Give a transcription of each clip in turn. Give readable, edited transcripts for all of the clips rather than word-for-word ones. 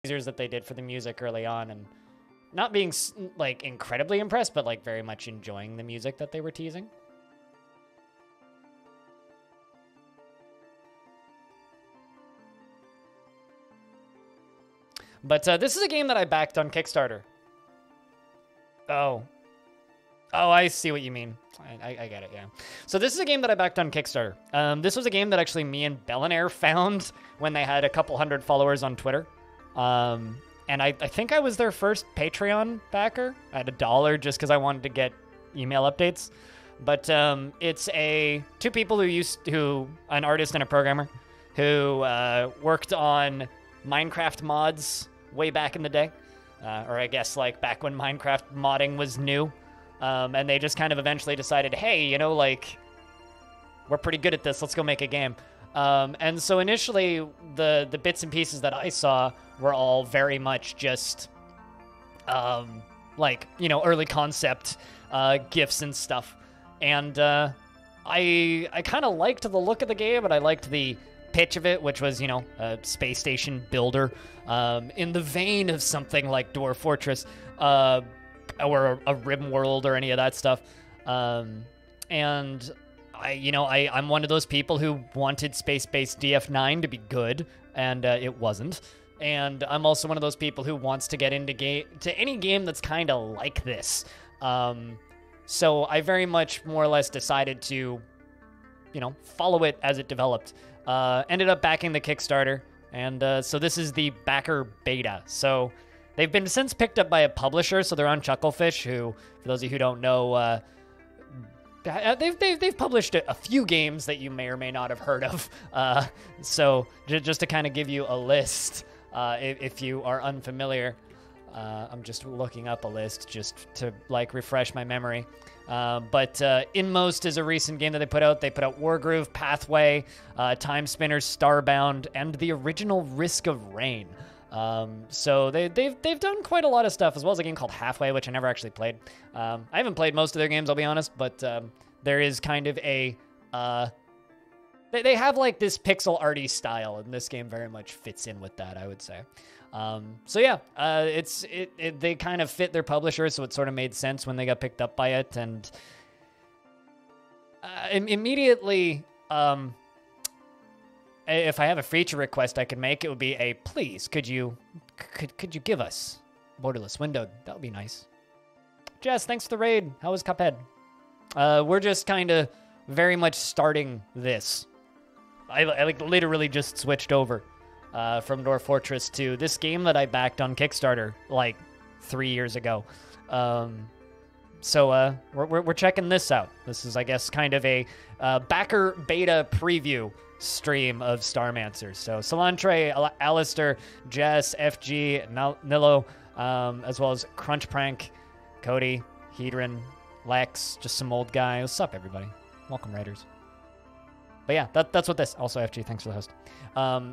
that they did for the music early on, and not being like incredibly impressed, but like very much enjoying the music that they were teasing. But this is a game that I backed on Kickstarter. Oh, I see what you mean. I get it, yeah. So this is a game that I backed on Kickstarter. This was a game that actually me and Bellinair found when they had a couple hundred followers on Twitter. And I think I was their first Patreon backer at $1 just because I wanted to get email updates. But it's two people an artist and a programmer, who worked on Minecraft mods way back in the day. Or I guess like back when Minecraft modding was new. And they just kind of eventually decided, hey, you know, like, we're pretty good at this. Let's go make a game. And so initially, the bits and pieces that I saw were all very much just, like, you know, early concept GIFs and stuff. And I kind of liked the look of the game, and I liked the pitch of it, which was, you know, a space station builder in the vein of something like Dwarf Fortress. Or a Rim World or any of that stuff. And I'm one of those people who wanted space-based DF9 to be good, and it wasn't. And I'm also one of those people who wants to get to any game that's kind of like this. So I very much more or less decided to, you know, follow it as it developed. Ended up backing the Kickstarter, and so this is the backer beta. So they've been since picked up by a publisher, so they're on Chucklefish, who, for those of you who don't know, they've published a few games that you may or may not have heard of. So just to kind of give you a list, if you are unfamiliar, I'm just looking up a list just to like refresh my memory. But Inmost is a recent game that they put out. They put out Wargroove, Pathway, Time Spinners, Starbound, and the original Risk of Rain. So they've done quite a lot of stuff, as well as a game called Halfway, which I never actually played. I haven't played most of their games, I'll be honest, but there is kind of a they have like this pixel arty style, and this game very much fits in with that, I would say. So yeah, they kind of fit their publisher, so it sort of made sense when they got picked up by it, and immediately. If I have a feature request I could make, it would be a please, could you give us Borderless Windowed? That would be nice. Jess, thanks for the raid. How was Cuphead? We're just kind of very much starting this. I like literally just switched over from Dwarf Fortress to this game that I backed on Kickstarter like 3 years ago. So we're checking this out. This is, I guess, kind of a backer beta preview stream of Starmancer. So Solantre, Alistair, Jess, FG, Nilo, as well as Crunch Prank, Cody, Hedron, Lex, just some old guy. What's up, everybody? Welcome, Raiders. But yeah, that's what this... Also, FG, thanks for the host.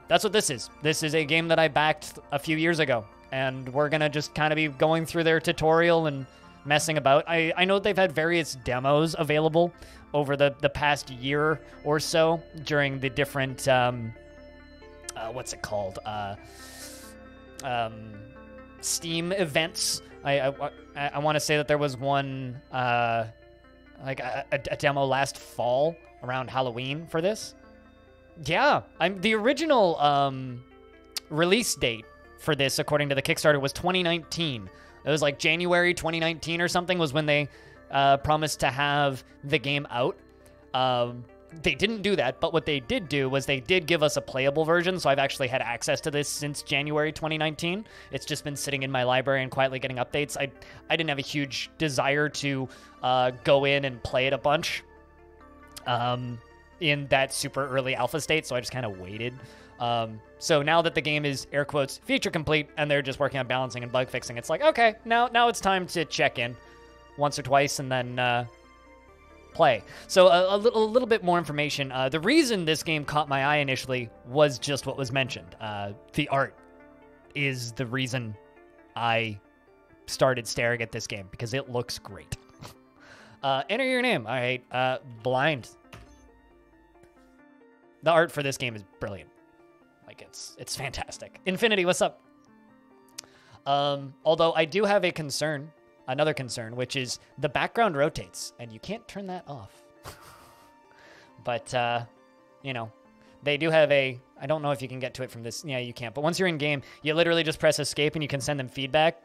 That's what this is. This is a game that I backed a few years ago, and we're going to just kind of be going through their tutorial and messing about. I know they've had various demos available over the past year or so during the different, what's it called? Steam events. I want to say that there was one, like a demo last fall around Halloween for this. Yeah, the original release date for this, according to the Kickstarter, was 2019. It was like January 2019 or something was when they promised to have the game out. They didn't do that, but what they did do was they did give us a playable version, so I've actually had access to this since January 2019. It's just been sitting in my library and quietly getting updates. I didn't have a huge desire to go in and play it a bunch in that super early alpha state, so I just kind of waited. So now that the game is, air quotes, feature complete, and they're just working on balancing and bug fixing, it's like, okay, now it's time to check in once or twice and then play. So a little bit more information. The reason this game caught my eye initially was just what was mentioned. The art is the reason I started staring at this game, because it looks great. Enter your name. All right, Blind. The art for this game is brilliant. Like, it's fantastic. Infinity, what's up? Although I do have a concern, another concern, which is the background rotates, and you can't turn that off. But, you know, they do have a... I don't know if you can get to it from this. Yeah, you can't. But once you're in game, you literally just press escape, and you can send them feedback.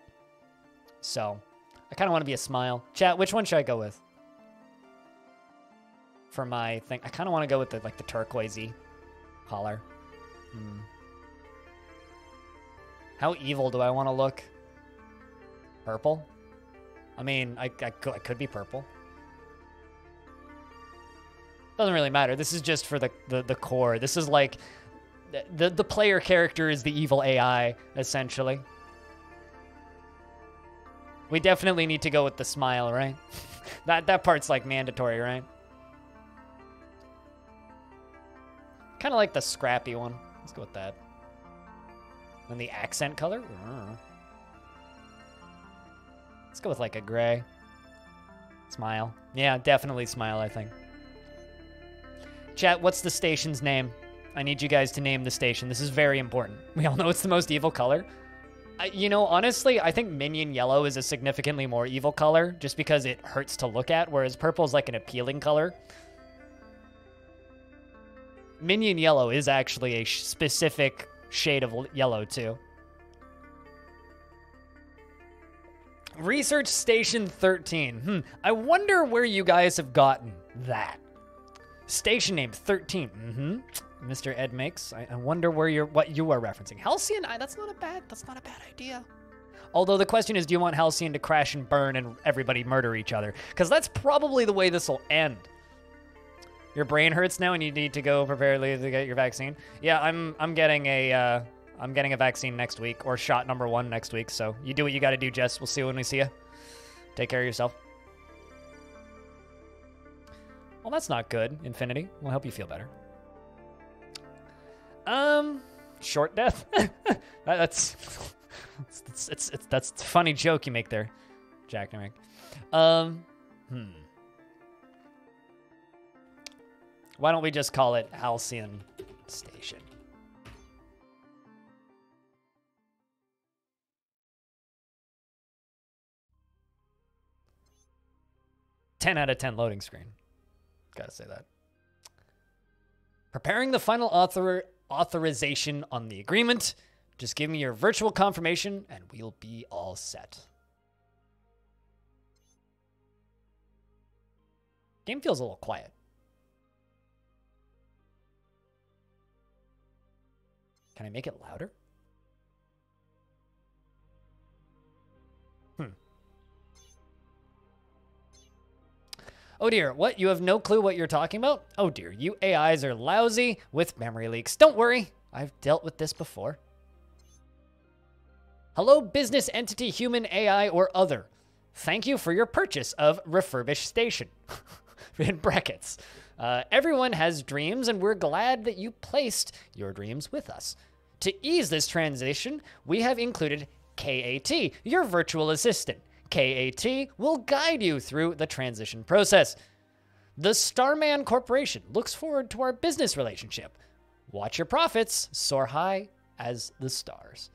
So, I kind of want to be a smile. Chat, which one should I go with? For my thing. I kind of want to go with the turquoisey collar. How evil do I want to look? Purple? I mean, I could be purple. Doesn't really matter. This is just for the core. This is like... The player character is the evil AI, essentially. We definitely need to go with the smile, right? that part's like mandatory, right? Kind of like the scrappy one. Let's go with that. And the accent color? Let's go with like a gray. Smile. Yeah, definitely smile, I think. Chat, what's the station's name? I need you guys to name the station. This is very important. We all know it's the most evil color. You know, honestly, I think minion yellow is a significantly more evil color just because it hurts to look at, whereas purple is like an appealing color. Minion yellow is actually a specific shade of yellow, too. Research Station 13. I wonder where you guys have gotten that. Station name 13. Mr. Ed makes. I wonder what you are referencing. Halcyon? That's not a bad idea. Although the question is, do you want Halcyon to crash and burn and everybody murder each other? Because that's probably the way this will end. Your brain hurts now and you need to go preparedly to get your vaccine. Yeah, I'm getting a vaccine next week, or shot number 1 next week. So you do what you got to do, Jess. We'll see you when we see you. Take care of yourself. Well, that's not good, Infinity. We'll help you feel better. Short death? that's a funny joke you make there, Jack. Why don't we just call it Halcyon Station? Ten out of 10 loading screen. Gotta say that. Preparing the final authorization on the agreement. Just give me your virtual confirmation and we'll be all set. Game feels a little quiet. Can I make it louder? Oh dear, what? You have no clue what you're talking about? Oh dear, you AIs are lousy with memory leaks. Don't worry, I've dealt with this before. Hello, business entity, human, AI, or other. Thank you for your purchase of refurbished station. In brackets. Everyone has dreams, and we're glad that you placed your dreams with us. To ease this transition, we have included KAT, your virtual assistant. KAT will guide you through the transition process. The Starman Corporation looks forward to our business relationship. Watch your profits soar high as the stars.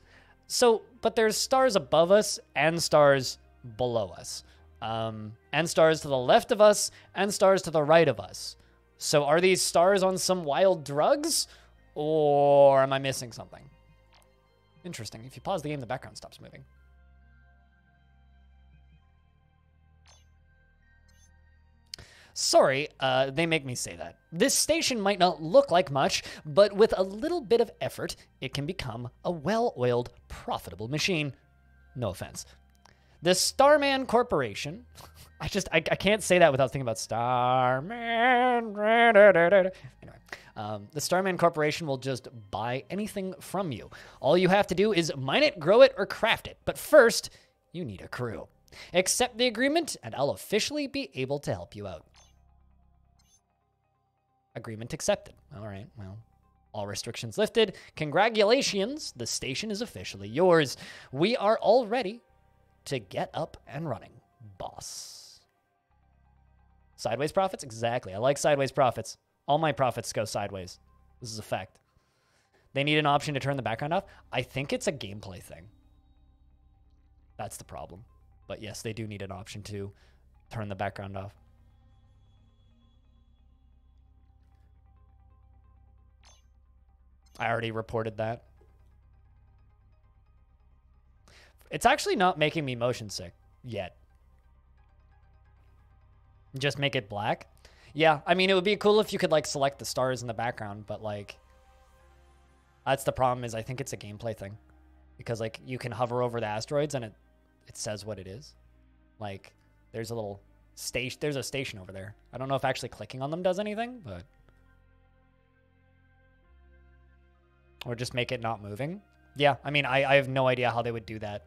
So, but there's stars above us and stars below us. And stars to the left of us and stars to the right of us. So are these stars on some wild drugs? Or am I missing something? Interesting. If you pause the game, the background stops moving. Sorry, they make me say that. This station might not look like much, but with a little bit of effort, it can become a well-oiled, profitable machine. No offense. The Starman Corporation... I can't say that without thinking about Starman. Anyway, the Starman Corporation will just buy anything from you. All you have to do is mine it, grow it, or craft it. But first, you need a crew. Accept the agreement, and I'll officially be able to help you out. Agreement accepted. All right, well, all restrictions lifted. Congratulations, the station is officially yours. We are all ready to get up and running, boss. Sideways profits? Exactly. I like sideways profits. All my profits go sideways. This is a fact. They need an option to turn the background off. I think it's a gameplay thing. That's the problem. But yes, they do need an option to turn the background off. I already reported that. It's actually not making me motion sick yet. Just make it black. Yeah, I mean, it would be cool if you could, like, select the stars in the background, but, like, that's the problem is I think it's a gameplay thing. Because, like, you can hover over the asteroids and it says what it is. Like, there's a little station. There's a station over there. I don't know if actually clicking on them does anything, but... Or just make it not moving. Yeah, I mean, I have no idea how they would do that.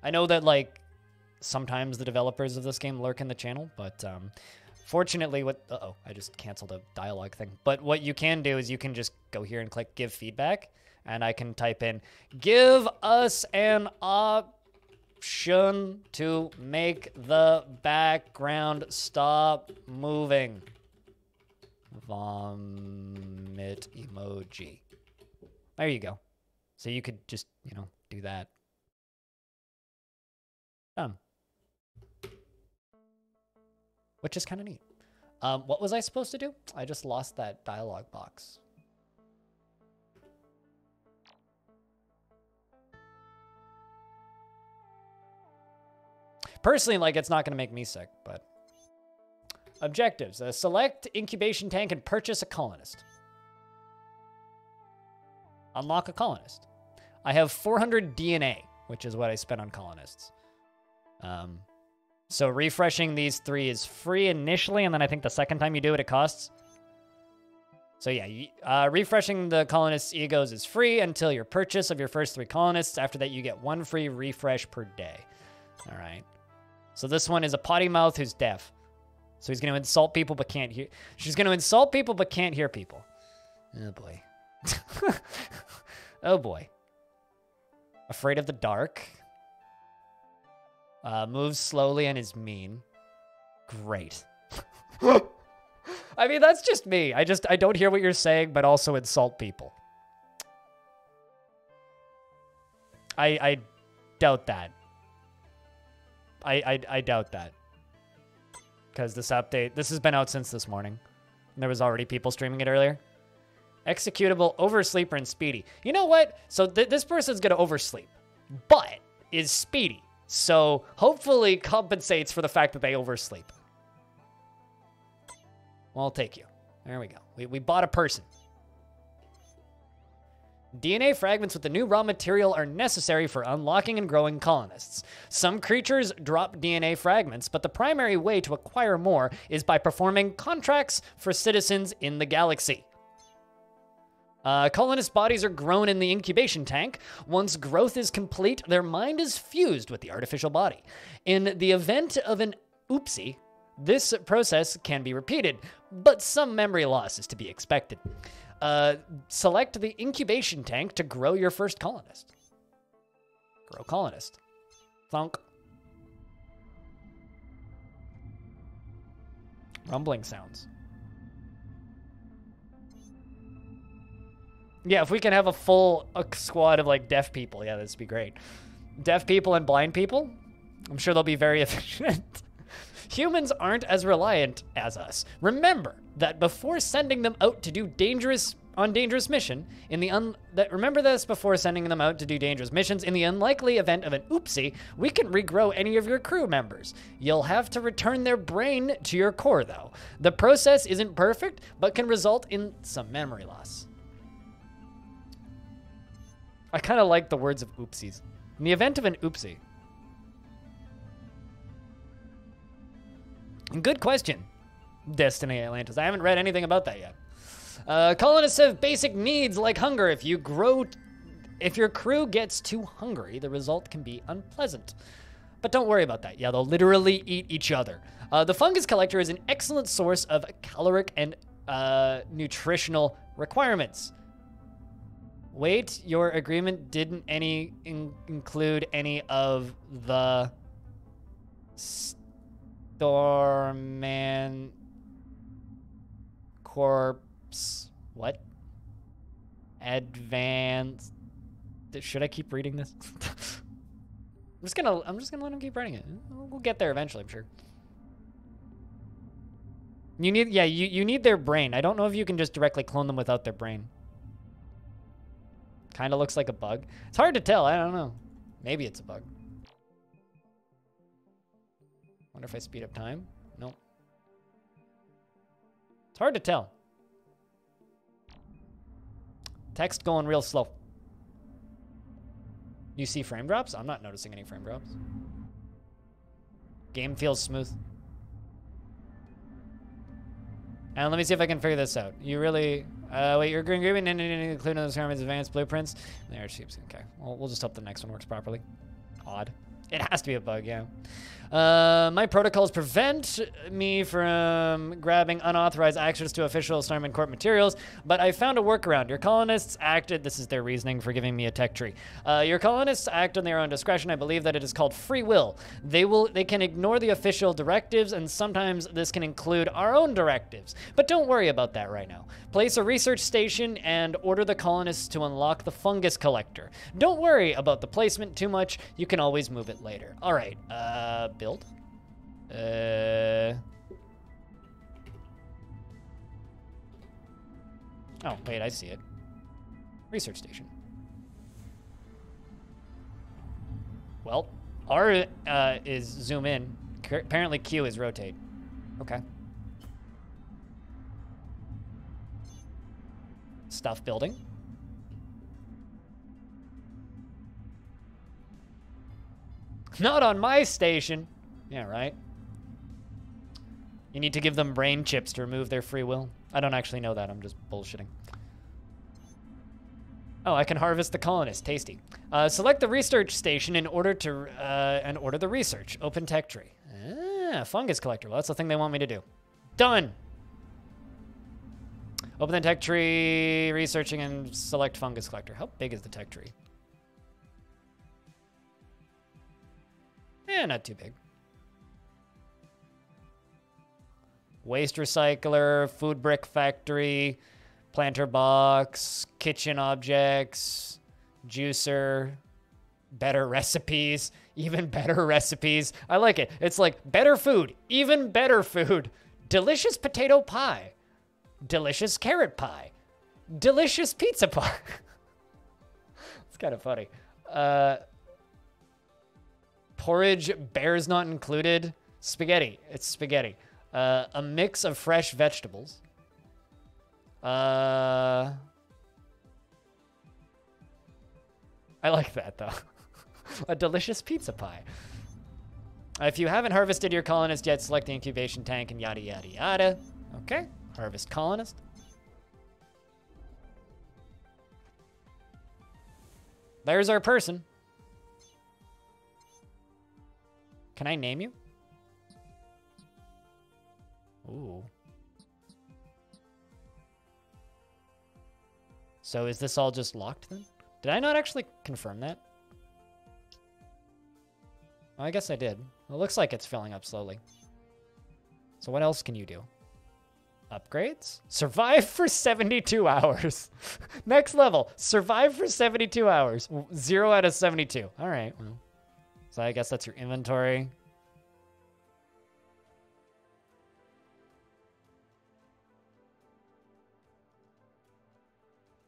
I know that, like, sometimes the developers of this game lurk in the channel, but fortunately what... Uh-oh, I just canceled a dialogue thing. But what you can do is you can just go here and click give feedback, and I can type in, give us an option to make the background stop moving. Vomit emoji. There you go. So you could just, you know, do that. Done. Which is kind of neat. What was I supposed to do? I just lost that dialogue box. Personally, like, it's not going to make me sick, but... Objectives. Select incubation tank and purchase a colonist. Unlock a colonist. I have 400 DNA, which is what I spent on colonists. So refreshing these 3 is free initially, and then I think the second time you do it, it costs. So yeah, refreshing the colonists' egos is free until your purchase of your first 3 colonists. After that, you get 1 free refresh per day. All right. So this one is a potty mouth who's deaf. So he's going to insult people but can't hear. She's going to insult people but can't hear people. Oh, boy. Oh, boy. Afraid of the dark. Moves slowly and is mean. Great. I mean, that's just me. I don't hear what you're saying, but also insult people. I doubt that. I doubt that. Because this update, this has been out since this morning. And there was already people streaming it earlier. Executable, oversleeper, and speedy. You know what? So this person's going to oversleep, but is speedy. So hopefully compensates for the fact that they oversleep. Well, I'll take you. There we go. We bought a person. DNA fragments with the new raw material are necessary for unlocking and growing colonists. Some creatures drop DNA fragments, but the primary way to acquire more is by performing contracts for citizens in the galaxy. Colonist bodies are grown in the incubation tank. Once growth is complete, their mind is fused with the artificial body. In the event of an oopsie, this process can be repeated, but some memory loss is to be expected. Select the incubation tank to grow your first colonist. Grow colonist. Thunk. Rumbling sounds. Yeah, if we can have a full squad of, like, deaf people, yeah, that'd be great. Deaf people and blind people? I'm sure they'll be very efficient. Humans aren't as reliant as us. Remember that before sending them out to do dangerous missions, in the unlikely event of an oopsie, we can regrow any of your crew members. You'll have to return their brain to your core, though. The process isn't perfect, but can result in some memory loss. I kind of like the words of oopsies. In the event of an oopsie. Good question, Destiny Atlantis. I haven't read anything about that yet. Colonists have basic needs like hunger. If your crew gets too hungry, the result can be unpleasant. But don't worry about that. Yeah, they'll literally eat each other. The fungus collector is an excellent source of caloric and nutritional requirements. Wait, your agreement didn't include any of the Starman Corpse. What? Advanced. Should I keep reading this? I'm just gonna let him keep running it. We'll get there eventually, I'm sure. You need, yeah, you need their brain. I don't know if you can just directly clone them without their brain. Kind of looks like a bug. It's hard to tell. I don't know. Maybe it's a bug. Wonder if I speed up time. Nope. It's hard to tell. Text going real slow. You see frame drops? I'm not noticing any frame drops. Game feels smooth. And let me see if I can figure this out. You really... wait, you're agreeing and including those Garmin's advanced blueprints? There it seems. Okay. Well, we'll just hope the next one works properly. Odd. It has to be a bug, yeah. My protocols prevent me from grabbing unauthorized access to official Starman Corp materials, but I found a workaround. Your colonists acted, this is their reasoning for giving me a tech tree. Your colonists act on their own discretion. I believe that it is called free will. They can ignore the official directives, and sometimes this can include our own directives. But don't worry about that right now. Place a research station and order the colonists to unlock the fungus collector. Don't worry about the placement too much. You can always move it later. All right, build. Oh, wait, I see it. Research station. Well, R is zoom in. Apparently Q is rotate. Okay. Stuff building. Not on my station. Yeah, right. You need to give them brain chips to remove their free will. I don't actually know that. I'm just bullshitting. Oh, I can harvest the colonist. Tasty. Select the research station in order to and order the research. Open tech tree. Ah, fungus collector. Well, that's the thing they want me to do. Done. Open the tech tree, researching, and select fungus collector. How big is the tech tree? Eh, not too big. Waste recycler, food brick factory, planter box, kitchen objects, juicer, better recipes, even better recipes. I like it. It's like better food, even better food, delicious potato pie, delicious carrot pie, delicious pizza pie. It's kind of funny. Porridge, bears not included. Spaghetti. It's spaghetti. A mix of fresh vegetables. I like that, though. A delicious pizza pie. If you haven't harvested your colonist yet, select the incubation tank and yada, yada, yada. Okay. Harvest colonist. There's our person. Can I name you? Ooh. So is this all just locked then? Did I not actually confirm that? Well, I guess I did. Well, it looks like it's filling up slowly. So what else can you do? Upgrades? Survive for 72 hours. Next level. Survive for 72 hours. 0 out of 72. All right. Well. So I guess that's your inventory.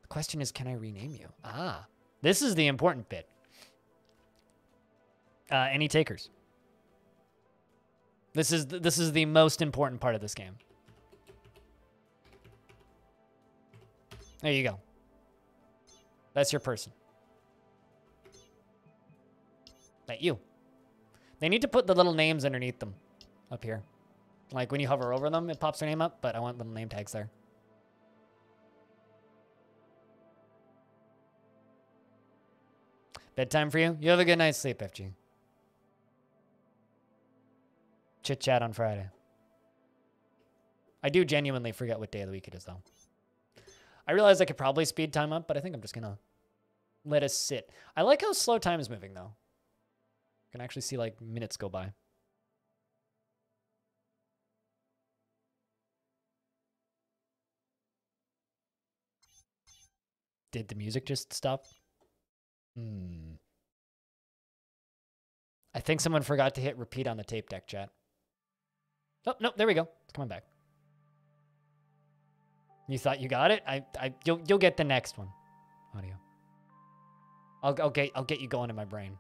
The question is, can I rename you? Ah, this is the important bit. Any takers? This is the most important part of this game. There you go. That's your person. That you. They need to put the little names underneath them up here. Like when you hover over them, it pops their name up, but I want little name tags there. Bedtime for you? You have a good night's sleep, FG. Chit chat on Friday. I do genuinely forget what day of the week it is, though. I realize I could probably speed time up, but I think I'm just gonna let us sit. I like how slow time is moving, though. You can actually see, like, minutes go by. Did the music just stop? Hmm. I think someone forgot to hit repeat on the tape deck, chat. Oh, no, there we go. It's coming back. You thought you got it? You'll get the next one. Audio. I'll get you going in my brain.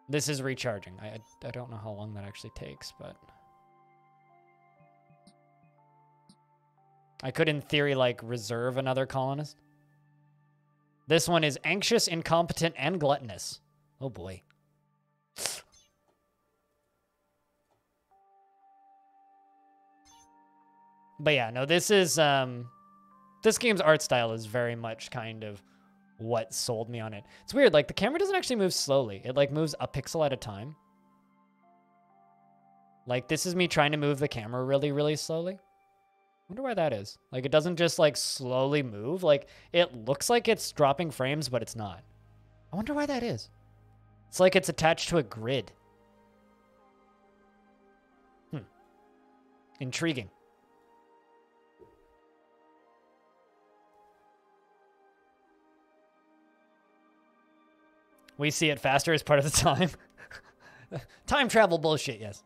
This is recharging. I don't know how long that actually takes, but I could, in theory, like, reserve another colonist. This one is anxious, incompetent, and gluttonous. Oh, boy. But yeah, no, this is, this game's art style is very much kind of what sold me on it. It's weird, like, the camera doesn't actually move slowly. It, like, moves a pixel at a time. Like, this is me trying to move the camera really, really slowly. Wonder why that is. Like, it doesn't just, like, slowly move. Like, it looks like it's dropping frames, but it's not. I wonder why that is. It's like it's attached to a grid. Intriguing. We see it faster as part of the time. Time travel bullshit, yes.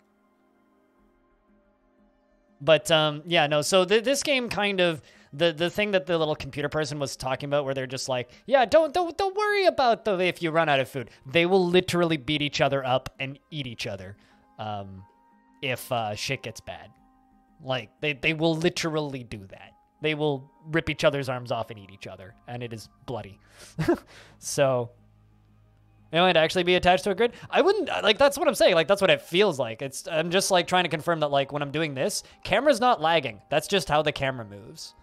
But, yeah, no, so this game kind of, the thing that the little computer person was talking about where they're just like, yeah, don't worry about if you run out of food. They will literally beat each other up and eat each other if shit gets bad. Like, they will literally do that. They will rip each other's arms off and eat each other, and it is bloody. So, it might actually be attached to a grid. I wouldn't, like, that's what I'm saying. Like, that's what it feels like. I'm just, like, trying to confirm that, like, when I'm doing this, camera's not lagging. That's just how the camera moves.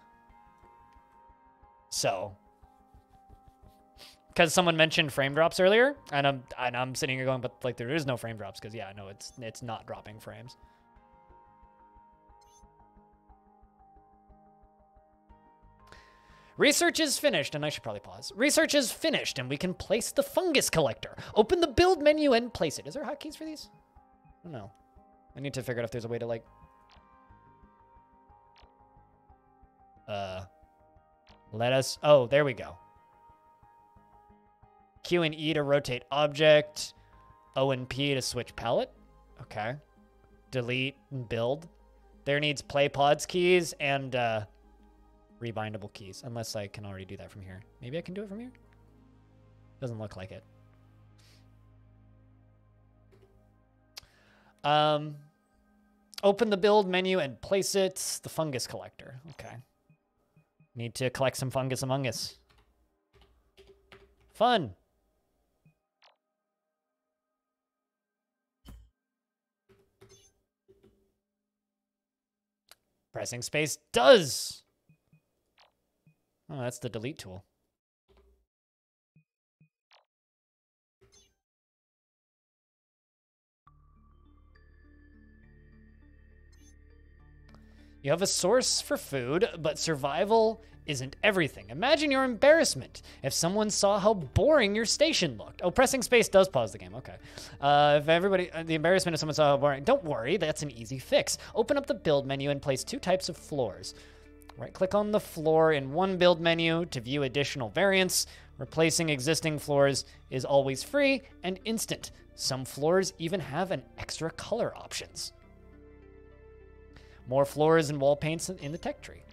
So, because someone mentioned frame drops earlier, and I'm sitting here going, but, like, there is no frame drops, because, yeah, no, it's not dropping frames. Research is finished, and I should probably pause. Research is finished, and we can place the fungus collector. Open the build menu and place it. Is there hotkeys for these? I don't know. I need to figure out if there's a way to, like... Let us... Oh, there we go. Q and E to rotate object. O and P to switch palette. Okay. Delete and build. There needs play pods keys and, rebindable keys, unless I can already do that from here. Maybe I can do it from here? Doesn't look like it. Open the build menu and place it. The fungus collector. Okay. Need to collect some fungus among us. Fun. Pressing space does. Oh, that's the delete tool. You have a source for food, but survival isn't everything. Imagine your embarrassment if someone saw how boring your station looked. Oh, pressing space does pause the game. Okay. If everybody, the embarrassment if someone saw how boring. Don't worry, that's an easy fix. Open up the build menu and place 2 types of floors. Right-click on the floor in one build menu to view additional variants. Replacing existing floors is always free and instant. Some floors even have an extra color options. More floors and wall paints in the tech tree.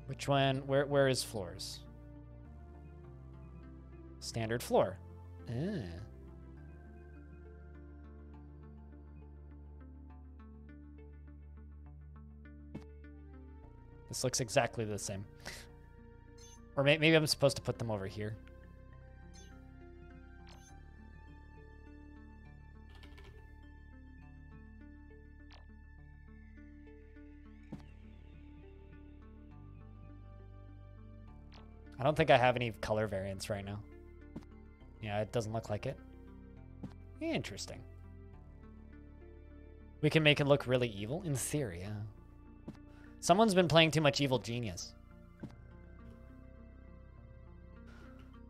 Which one? Where is floors? Standard floor. This looks exactly the same. Or maybe I'm supposed to put them over here. I don't think I have any color variants right now. Yeah, it doesn't look like it. Interesting. We can make it look really evil? In theory, yeah. Someone's been playing too much Evil Genius. I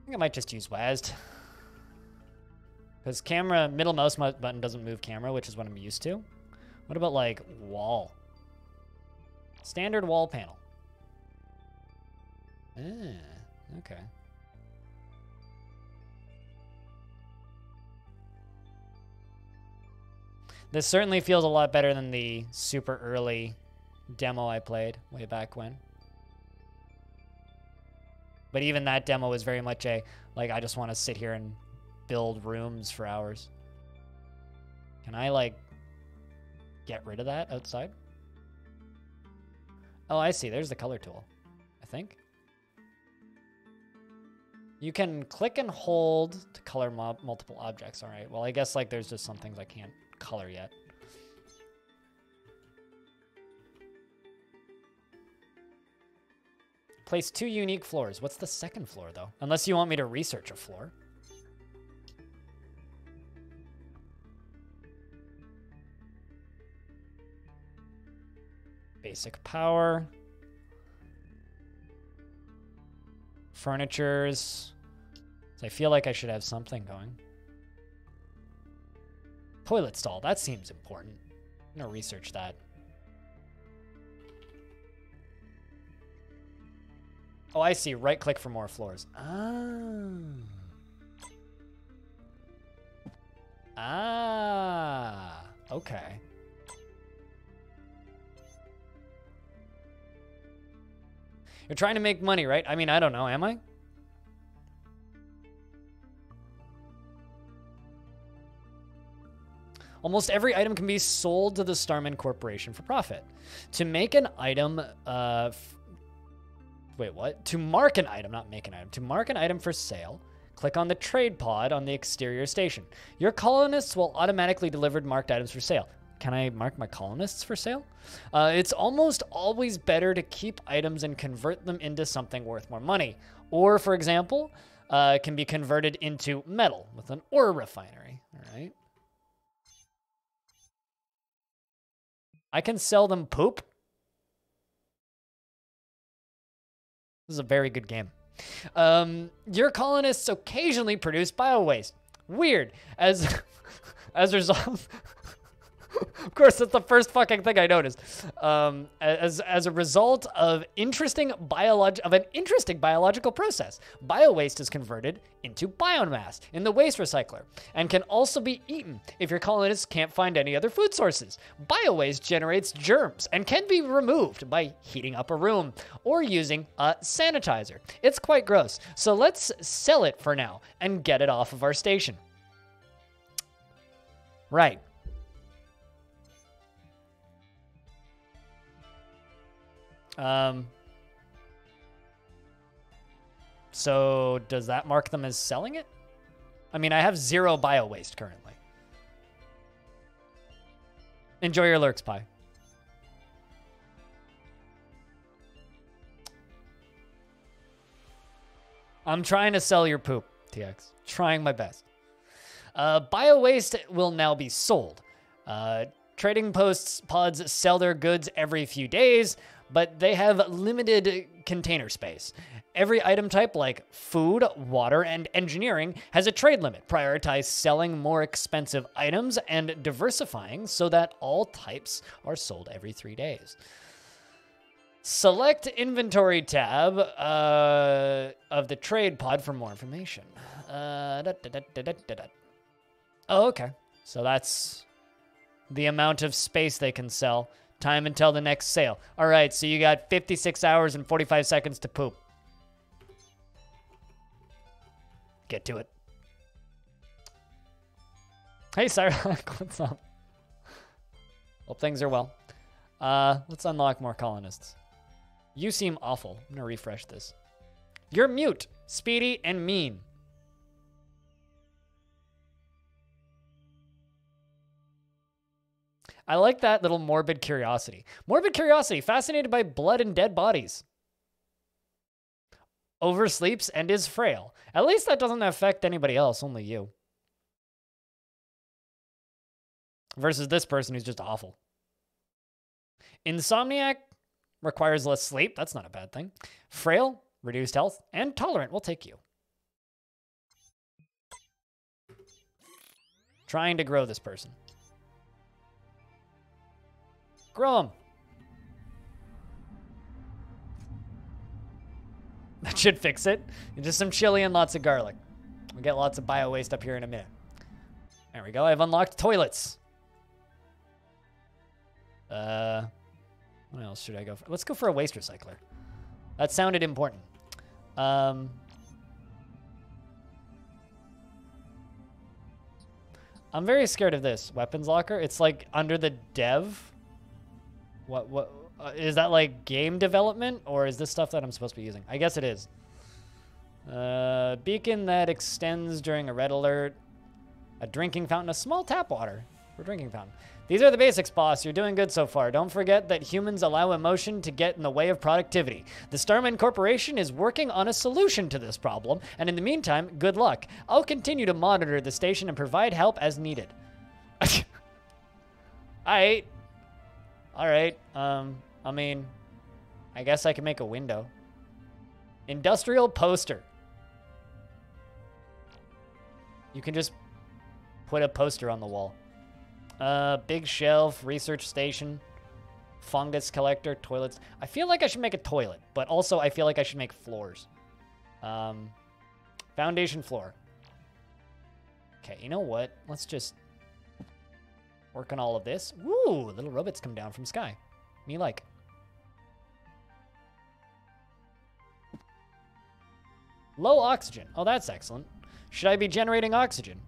think I might just use WASD. Because camera, middle mouse button doesn't move camera, which is what I'm used to. What about, like, wall? Standard wall panel. Okay. This certainly feels a lot better than the super early demo I played way back when. But even that demo was very much a, like, I just want to sit here and build rooms for hours. Can I, like, get rid of that outside? Oh, I see. There's the color tool, I think. You can click and hold to color multiple objects. All right. Well, I guess, like, there's just some things I can't color yet. Place 2 unique floors. What's the second floor, though? Unless you want me to research a floor. Basic power. Furnitures. So I feel like I should have something going. Toilet stall. That seems important. I'm gonna research that. Oh, I see. Right click for more floors. Okay. You're trying to make money, right? I mean, I don't know. Am I? Almost every item can be sold to the Starman Corporation for profit. To make an item, wait, what? To mark an item, not make an item. To mark an item for sale, click on the trade pod on the exterior station. Your colonists will automatically deliver marked items for sale. Can I mark my colonists for sale? It's almost always better to keep items and convert them into something worth more money. Or, for example, can be converted into metal with an ore refinery. All right. I can sell them poop. This is a very good game. Your colonists occasionally produce bio-waste. Weird. As a result... Of course, that's the first fucking thing I noticed. As a result of an interesting biological process, bio-waste is converted into biomass in the waste recycler and can also be eaten if your colonists can't find any other food sources. Bio-waste generates germs and can be removed by heating up a room or using a sanitizer. It's quite gross, so let's sell it for now and get it off of our station. Right. So does that mark them as selling it? I mean, I have 0 bio waste currently. Enjoy your lurks, Pie. I'm trying to sell your poop, TX. Trying my best. Bio waste will now be sold. Trading pods sell their goods every few days, but they have limited container space. Every item type, like food, water, and engineering, has a trade limit. Prioritize selling more expensive items and diversifying so that all types are sold every 3 days. Select Inventory tab of the Trade Pod for more information. Oh, okay. So that's the amount of space they can sell. Time until the next sale. All right, so you got 56 hours and 45 seconds to poop. Get to it. Hey, Cyberlock, what's up? Hope things are well. Let's unlock more colonists. You seem awful. I'm gonna refresh this. You're mute, speedy, and mean. I like that little morbid curiosity. Morbid curiosity, fascinated by blood and dead bodies. Oversleeps and is frail. At least that doesn't affect anybody else, only you. Versus this person who's just awful. Insomniac requires less sleep. That's not a bad thing. Frail, reduced health, and tolerant. We'll take you. Trying to grow this person. Grow him. should fix it. And just some chili and lots of garlic. We'll get lots of bio waste up here in a minute. There we go. I've unlocked toilets. What else should I go for? Let's go for a waste recycler. That sounded important. I'm very scared of this weapons locker. It's like under the dev. What is that, like game development, or is this stuff that I'm supposed to be using? I guess it is. Beacon that extends during a red alert. A drinking fountain, a small tap water for drinking fountain. These are the basics, boss. You're doing good so far. Don't forget that humans allow emotion to get in the way of productivity. The Starman Corporation is working on a solution to this problem, and in the meantime, good luck. I'll continue to monitor the station and provide help as needed. Alright. Alright. I mean, I guess I can make a window. Industrial poster. You can just put a poster on the wall. Big shelf, research station, fungus collector, toilets. I feel like I should make a toilet, but also I feel like I should make floors. Foundation floor. Okay, you know what? Let's just work on all of this. Woo! Little robots come down from sky. Me like. Low oxygen. Oh, that's excellent. Should I be generating oxygen?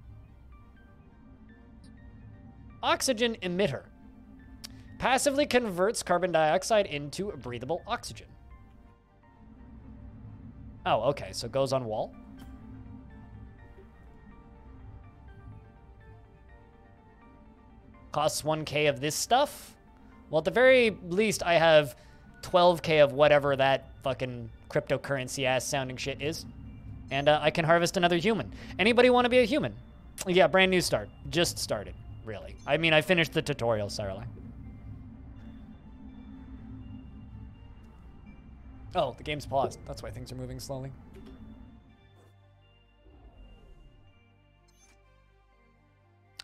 Oxygen emitter. Passively converts carbon dioxide into breathable oxygen. Oh, okay. So it goes on wall. Costs 1K of this stuff. Well, at the very least, I have 12K of whatever that fucking cryptocurrency ass sounding shit is. And I can harvest another human. Anybody want to be a human? Yeah, brand new start. Just started, really. I mean, I finished the tutorial, Sarla. Oh, the game's paused. That's why things are moving slowly.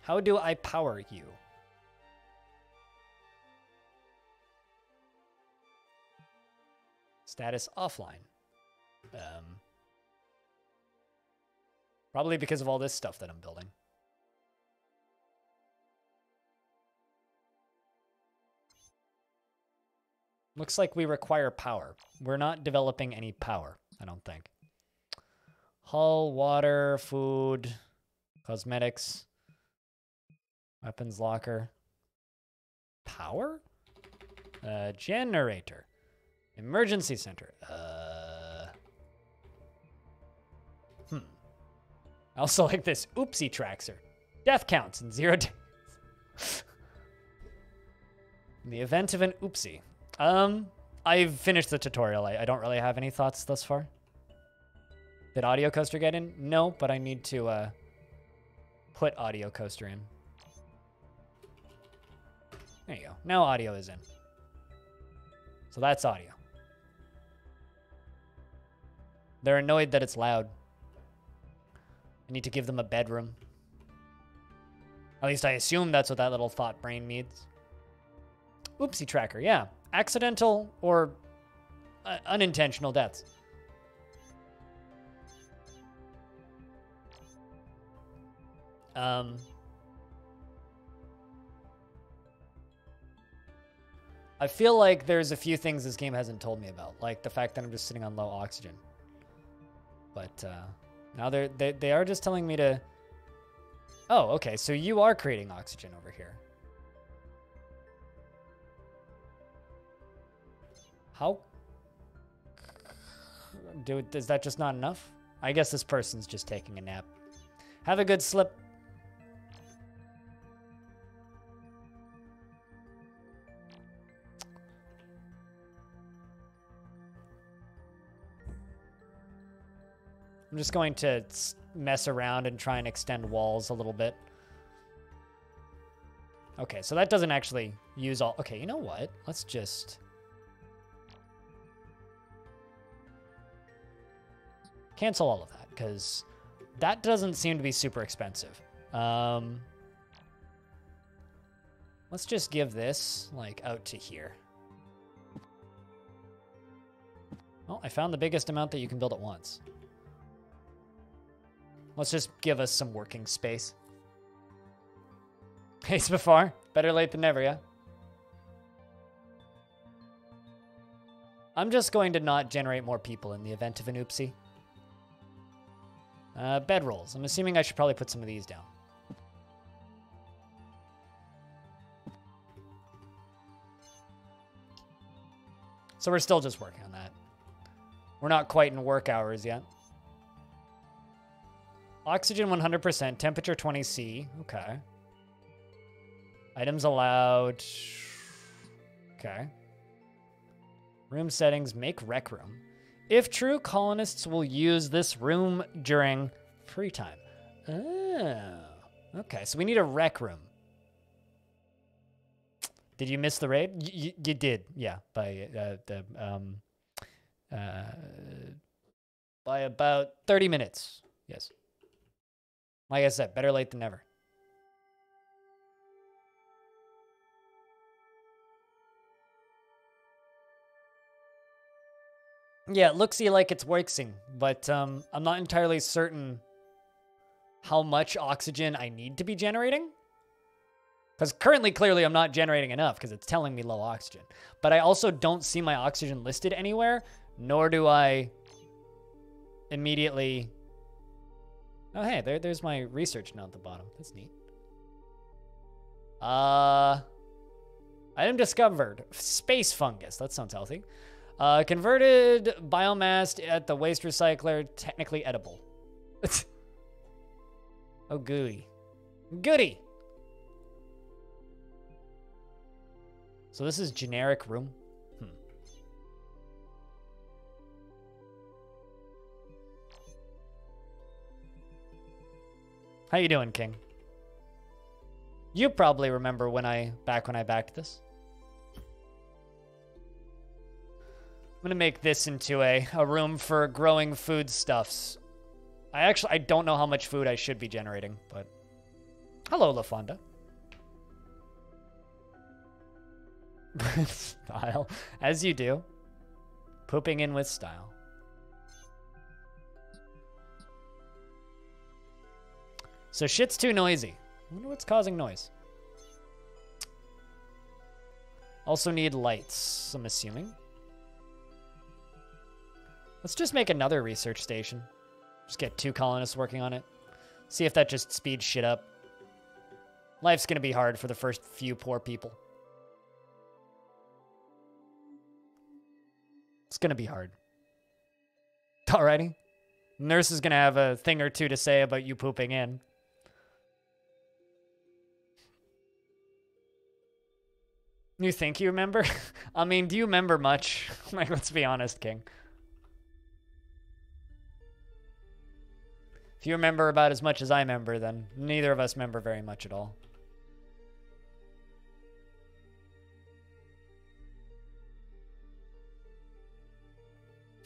How do I power you? Status offline. Probably because of all this stuff that I'm building. Looks like we require power. We're not developing any power, I don't think. Hull, water, food, cosmetics, weapons locker, power, generator, emergency center. I also like this oopsie traxer. Death counts in 0 days. In the event of an oopsie. I've finished the tutorial. I don't really have any thoughts thus far. Did Audio Coaster get in? No, but I need to put Audio Coaster in. There you go. Now audio is in. So that's audio. They're annoyed that it's loud. I need to give them a bedroom. At least I assume that's what that little thought brain needs. Oopsie tracker, yeah. Accidental or unintentional deaths. I feel like there's a few things this game hasn't told me about, like the fact that I'm just sitting on low oxygen. But now they are just telling me to... Oh, okay, so you are creating oxygen over here. How? Dude, is that just not enough? I guess this person's just taking a nap. Have a good slip. I'm just going to mess around and try and extend walls a little bit. Okay, so that doesn't actually use all... Okay, you know what? Let's just... cancel all of that, because that doesn't seem to be super expensive. Let's just give this, like, out to here. Well, I found the biggest amount that you can build at once. Let's just give us some working space. Pace before. Better late than never, yeah? I'm just going to not generate more people in the event of an oopsie. Bedrolls. I'm assuming I should probably put some of these down. So we're still just working on that. We're not quite in work hours yet. Oxygen 100%, temperature 20°C. Okay. Items allowed. Okay. Room settings, make rec room. If true, colonists will use this room during free time. Oh. Okay, so we need a rec room. Did you miss the raid? You did, yeah. By about 30 minutes. Yes. Like I said, better late than never. Yeah, it looks like it's working, but I'm not entirely certain how much oxygen I need to be generating. Because currently, clearly, I'm not generating enough because it's telling me low oxygen. But I also don't see my oxygen listed anywhere, nor do I immediately... Oh, hey, there's my research note at the bottom. That's neat. Item discovered. Space fungus. That sounds healthy. Converted biomass at the waste recycler. Technically edible. Oh, gooey. Goody! So this is generic room? How you doing, King? You probably remember when I backed this. I'm gonna make this into a room for growing foodstuffs. I don't know how much food I should be generating, but... Hello, LaFonda. Style. As you do. Pooping in with style. So shit's too noisy. I wonder what's causing noise. Also need lights, I'm assuming. Let's just make another research station. Just get 2 colonists working on it. See if that just speeds shit up. Life's gonna be hard for the first few poor people. It's gonna be hard. Alrighty. Nurse is gonna have a thing or two to say about you pooping in. You think you remember? I mean, do you remember much? Like, let's be honest, King. If you remember about as much as I remember, then neither of us remember very much at all.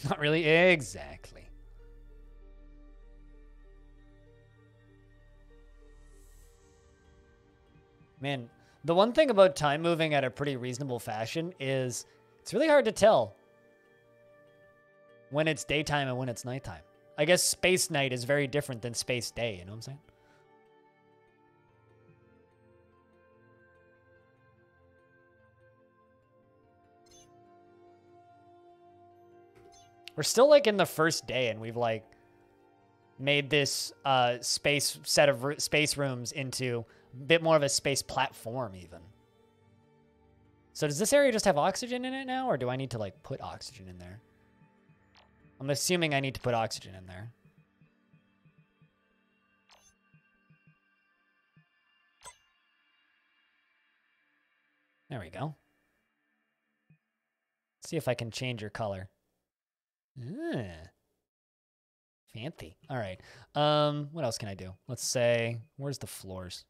Not really. Exactly. Man, the one thing about time moving at a pretty reasonable fashion is it's really hard to tell when it's daytime and when it's nighttime. I guess space night is very different than space day, you know what I'm saying? We're still like in the first day and we've like made this set of space rooms into a bit more of a space platform even. So does this area just have oxygen in it now, or do I need to like put oxygen in there? I'm assuming I need to put oxygen in there. There we go. Let's see if I can change your color. Fancy. All right. What else can I do? Let's say, where's the floors?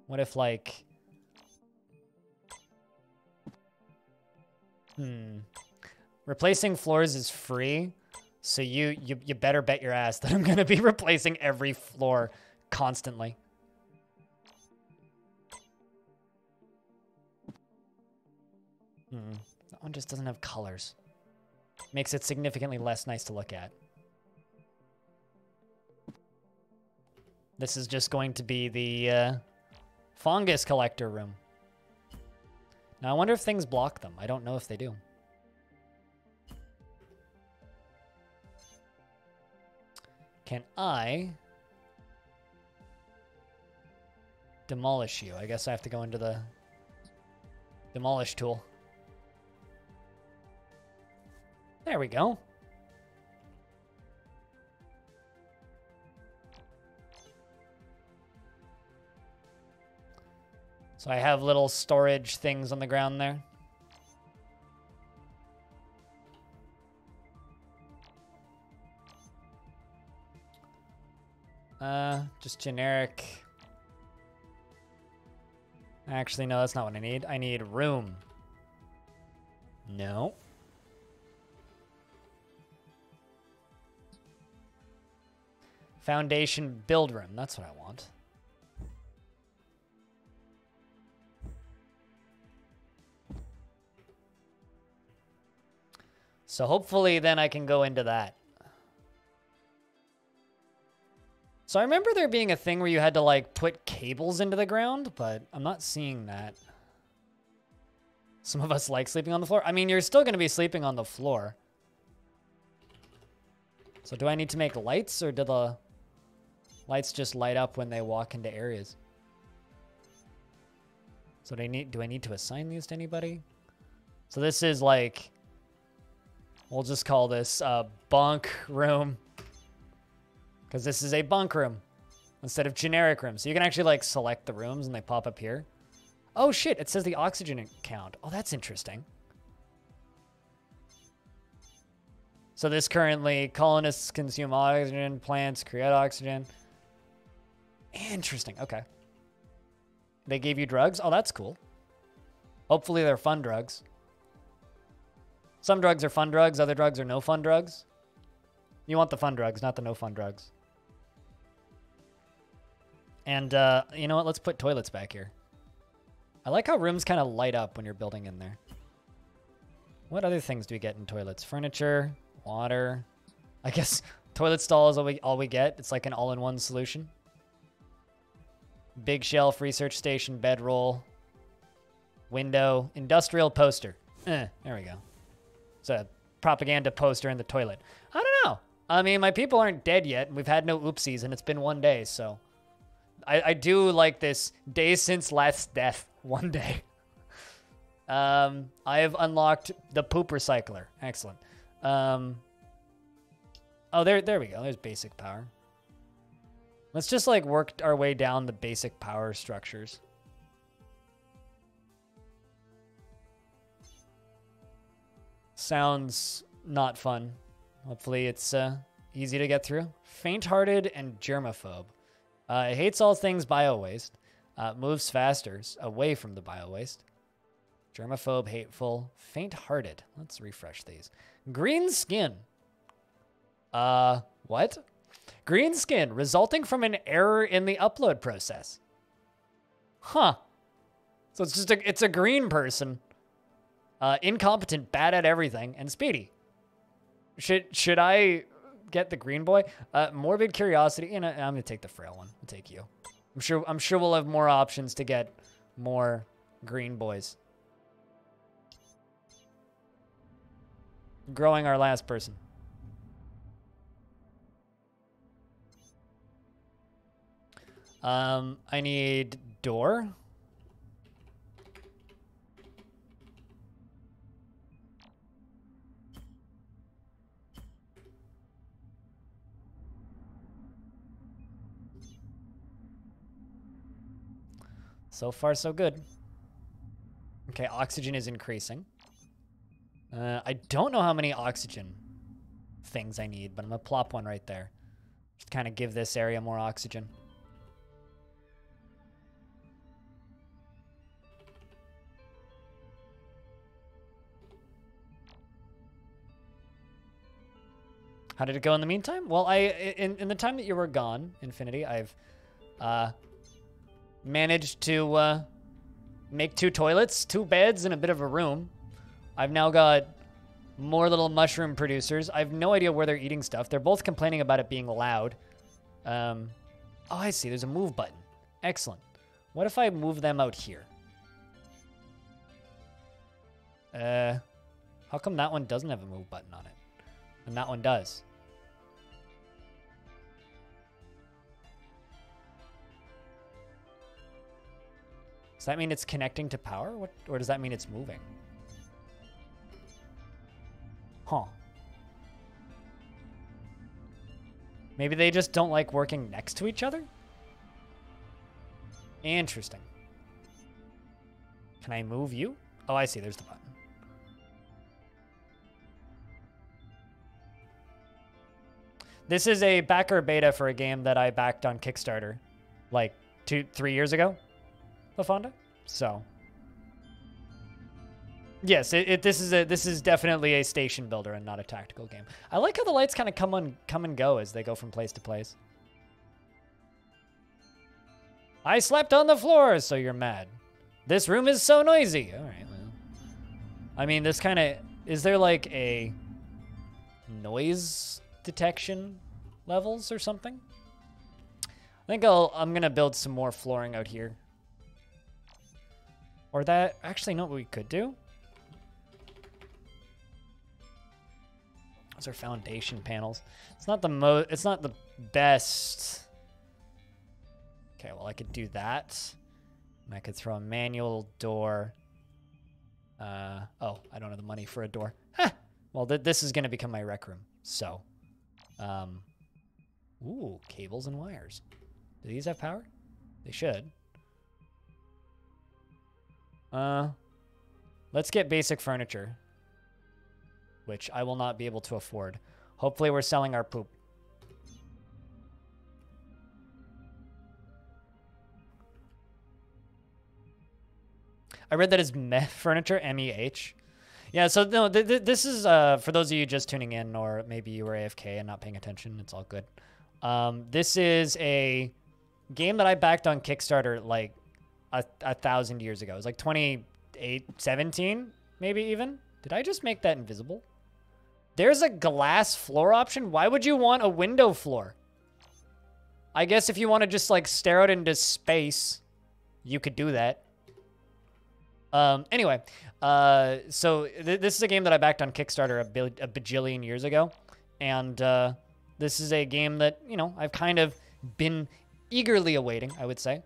What if like... Replacing floors is free, so you better bet your ass that I'm gonna be replacing every floor constantly. That one just doesn't have colors. Makes it significantly less nice to look at. This is just going to be the fungus collector room. Now, I wonder if things block them. I don't know if they do. Can I demolish you? I guess I have to go into the demolish tool. There we go. So I have little storage things on the ground there. Just generic. Actually, no, that's not what I need. I need room. No. Foundation build room. That's what I want. So hopefully then I can go into that. So I remember there being a thing where you had to like put cables into the ground, but I'm not seeing that. Some of us like sleeping on the floor. I mean, you're still going to be sleeping on the floor. So do I need to make lights, or do the lights just light up when they walk into areas? So do I need to assign these to anybody? So this is like, we'll just call this bunk room. Because this is a bunk room instead of generic room. So you can actually like select the rooms and they pop up here. Oh shit, it says the oxygen count. Oh, that's interesting. So this currently, colonists consume oxygen, plants create oxygen. Interesting, okay. They gave you drugs? Oh, that's cool. Hopefully they're fun drugs. Some drugs are fun drugs, other drugs are no fun drugs. You want the fun drugs, not the no fun drugs. And you know what? Let's put toilets back here. I like how rooms kind of light up when you're building in there. What other things do we get in toilets? Furniture, water. I guess toilet stall is all we get. It's like an all-in-one solution. Big shelf, research station, bedroll, window, industrial poster. There we go. It's a propaganda poster in the toilet. I don't know. I mean, my people aren't dead yet, and we've had no oopsies, and it's been 1 day, so... I do like this day since last death, 1 day. I have unlocked the poop recycler. Excellent. Oh, there we go. There's basic power. Let's just, like, work our way down the basic power structures. Sounds not fun. Hopefully it's easy to get through. Faint-hearted and germaphobe. It hates all things bio-waste. Moves faster away from the bio-waste. Germaphobe, hateful, faint-hearted. Let's refresh these. Green skin. What? Green skin resulting from an error in the upload process. Huh. So it's just it's a green person. Incompetent, bad at everything, and speedy. Should I get the green boy? Morbid curiosity. You know, I'm gonna take the frail one. I'll take you. I'm sure we'll have more options to get more green boys. Growing our last person. I need door. So far, so good. Okay, oxygen is increasing. I don't know how many oxygen things I need, but I'm gonna plop one right there. Just kind of give this area more oxygen. How did it go in the meantime? Well, in the time that you were gone, Infinity, I've managed to make 2 toilets, 2 beds, and a bit of a room. I've now got more little mushroom producers. I have no idea where they're eating stuff. They're both complaining about it being loud. Oh, I see. There's a move button. Excellent. What if I move them out here? How come that one doesn't have a move button on it? And that one does? Does that mean it's connecting to power? What, or does that mean it's moving? Huh. Maybe they just don't like working next to each other? Interesting. Can I move you? Oh, I see. There's the button. This is a backer beta for a game that I backed on Kickstarter like 2-3 years ago, LaFonda. So, yes, this is definitely a station builder and not a tactical game. I like how the lights kind of come and go as they go from place to place. I slept on the floor, so you're mad. This room is so noisy. All right, well. I mean, this kind of... Is there like a noise detection levels or something? I think I'm going to build some more flooring out here. Or that... Actually, you know what we could do? Those are foundation panels. It's not the It's not the best... Okay, well, I could do that. And I could throw a manual door. Oh, I don't have the money for a door. Huh. Well, this is going to become my rec room. So, ooh, cables and wires. Do these have power? They should. Let's get basic furniture, which I will not be able to afford. Hopefully we're selling our poop. I read that as meh furniture, M-E-H. Yeah, so no, this is, for those of you just tuning in, or maybe you were AFK and not paying attention, it's all good. This is a game that I backed on Kickstarter like 1,000 years ago. It was like 17, maybe even. Did I just make that invisible? There's a glass floor option? Why would you want a window floor? I guess if you want to just like stare out into space, you could do that. Anyway, so this is a game that I backed on Kickstarter a bajillion years ago. And this is a game that, you know, I've kind of been eagerly awaiting, I would say,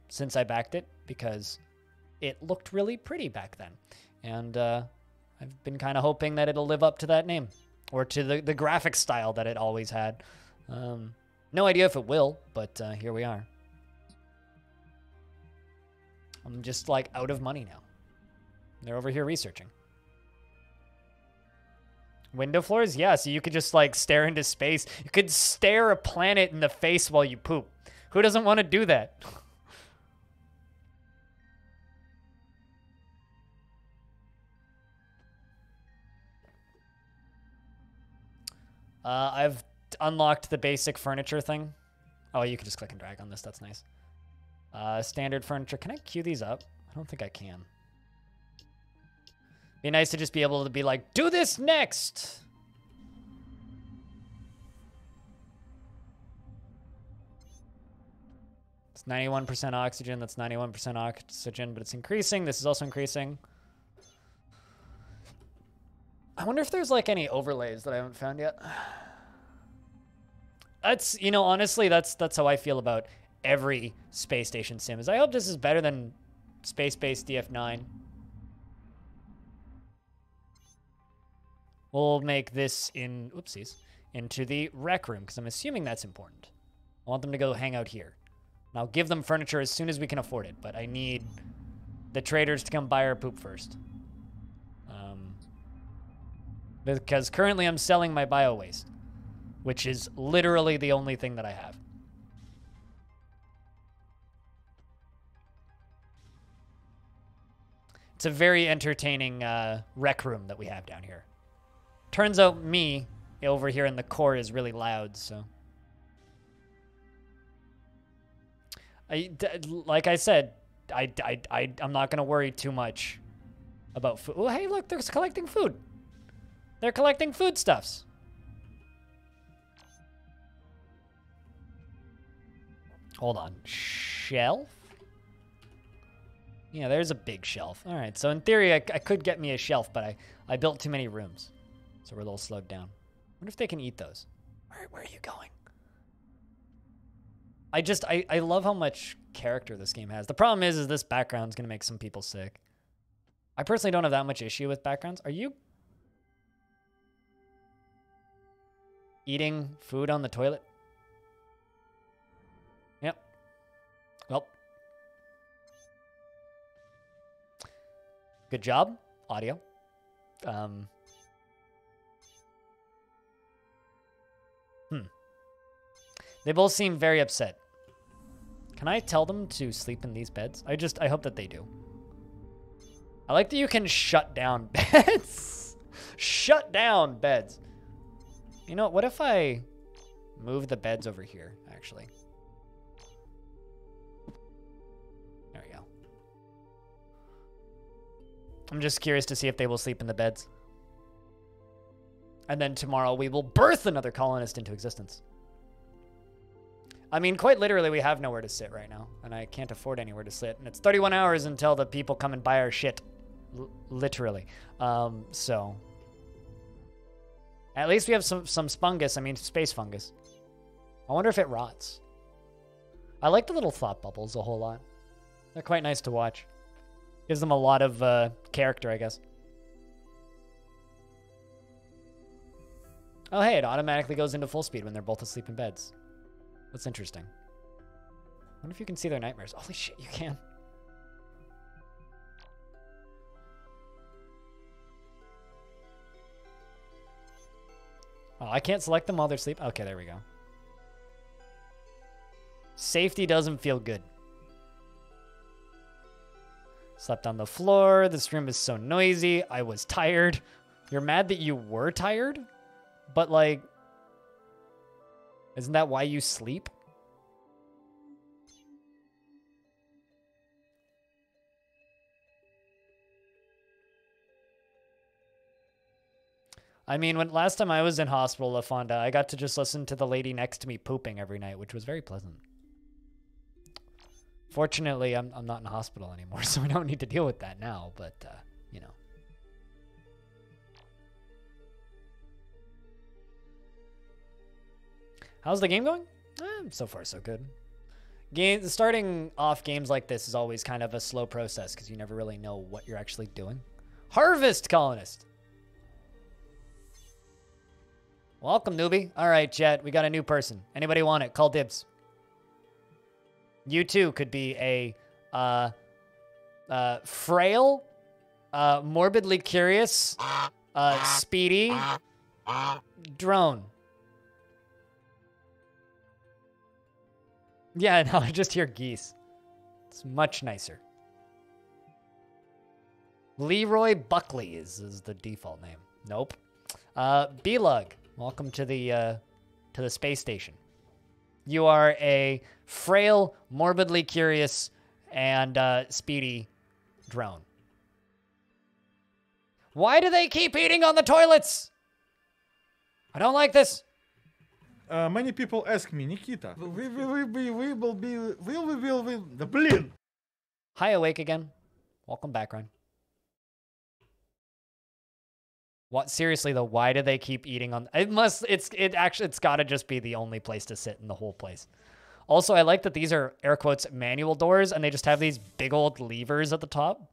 since I backed it, because it looked really pretty back then. And I've been kind of hoping that it'll live up to that name, or to the graphic style that it always had. No idea if it will, but here we are. I'm just, like, out of money now. They're over here researching. Window floors? Yeah, so you could just, like, stare into space. You could stare a planet in the face while you poop. Who doesn't want to do that? I've unlocked the basic furniture thing. Oh, you can just click and drag on this. That's nice. Standard furniture. Can I queue these up? I don't think I can. Be nice to just be able to be like, do this next! It's 91% oxygen. That's 91% oxygen, but it's increasing. This is also increasing. I wonder if there's like any overlays that I haven't found yet. That's, you know, honestly, that's how I feel about every space station sim. Is I hope this is better than space-based DF9. We'll make this into the rec room, because I'm assuming that's important. I want them to go hang out here. And I'll give them furniture as soon as we can afford it, but I need the traders to come buy our poop first. Because currently I'm selling my bio waste, which is literally the only thing that I have. It's a very entertaining rec room that we have down here. Turns out me over here in the core is really loud, so. Like I said, I'm not going to worry too much about food. Oh, hey, look, they're collecting food. They're collecting foodstuffs. Hold on. Shelf? Yeah, there's a big shelf. All right, so in theory, I could get me a shelf, but I built too many rooms. So we're a little slowed down. I wonder if they can eat those. Where are you going? I love how much character this game has. The problem is this background's going to make some people sick. I personally don't have that much issue with backgrounds. Are you eating food on the toilet? Yep. Well. Good job, audio. They both seem very upset. Can I tell them to sleep in these beds? I hope that they do. I like that you can shut down beds. Shut down beds. You know, what if I move the beds over here, actually? There we go. I'm just curious to see if they will sleep in the beds. And then tomorrow we will birth another colonist into existence. I mean, quite literally, we have nowhere to sit right now, and I can't afford anywhere to sit. And it's 31 hours until the people come and buy our shit, literally. So at least we have some spungus. I mean, space fungus. I wonder if it rots. I like the little thought bubbles a whole lot. They're quite nice to watch. Gives them a lot of character, I guess. Oh, hey, it automatically goes into full speed when they're both asleep in beds. That's interesting. I wonder if you can see their nightmares. Holy shit, you can. Oh, I can't select them while they're asleep? Okay, there we go. Safety doesn't feel good. Slept on the floor. This room is so noisy. I was tired. You're mad that you were tired? But, like, isn't that why you sleep? I mean, last time I was in hospital, La Fonda, I got to just listen to the lady next to me pooping every night, which was very pleasant. Fortunately, I'm not in hospital anymore, so we don't need to deal with that now, but, you know. How's the game going? So far, so good. Starting off games like this is always kind of a slow process because you never really know what you're actually doing. Harvest Colonist! Welcome, newbie. All right, chat, we got a new person. Anybody want it? Call dibs. You too could be a frail, morbidly curious, speedy drone. Yeah, no, I just hear geese. It's much nicer. Leroy Buckley is the default name. Nope. B-Lug, welcome to the space station. You are a frail, morbidly curious, and speedy drone. Why do they keep eating on the toilets? I don't like this. Many people ask me, Nikita, we will be the blin. Hi, Awake again. Welcome back, Ryan. What, seriously though, why do they keep eating on it's gotta just be the only place to sit in the whole place. Also, I like that these are air quotes manual doors and they just have these big old levers at the top.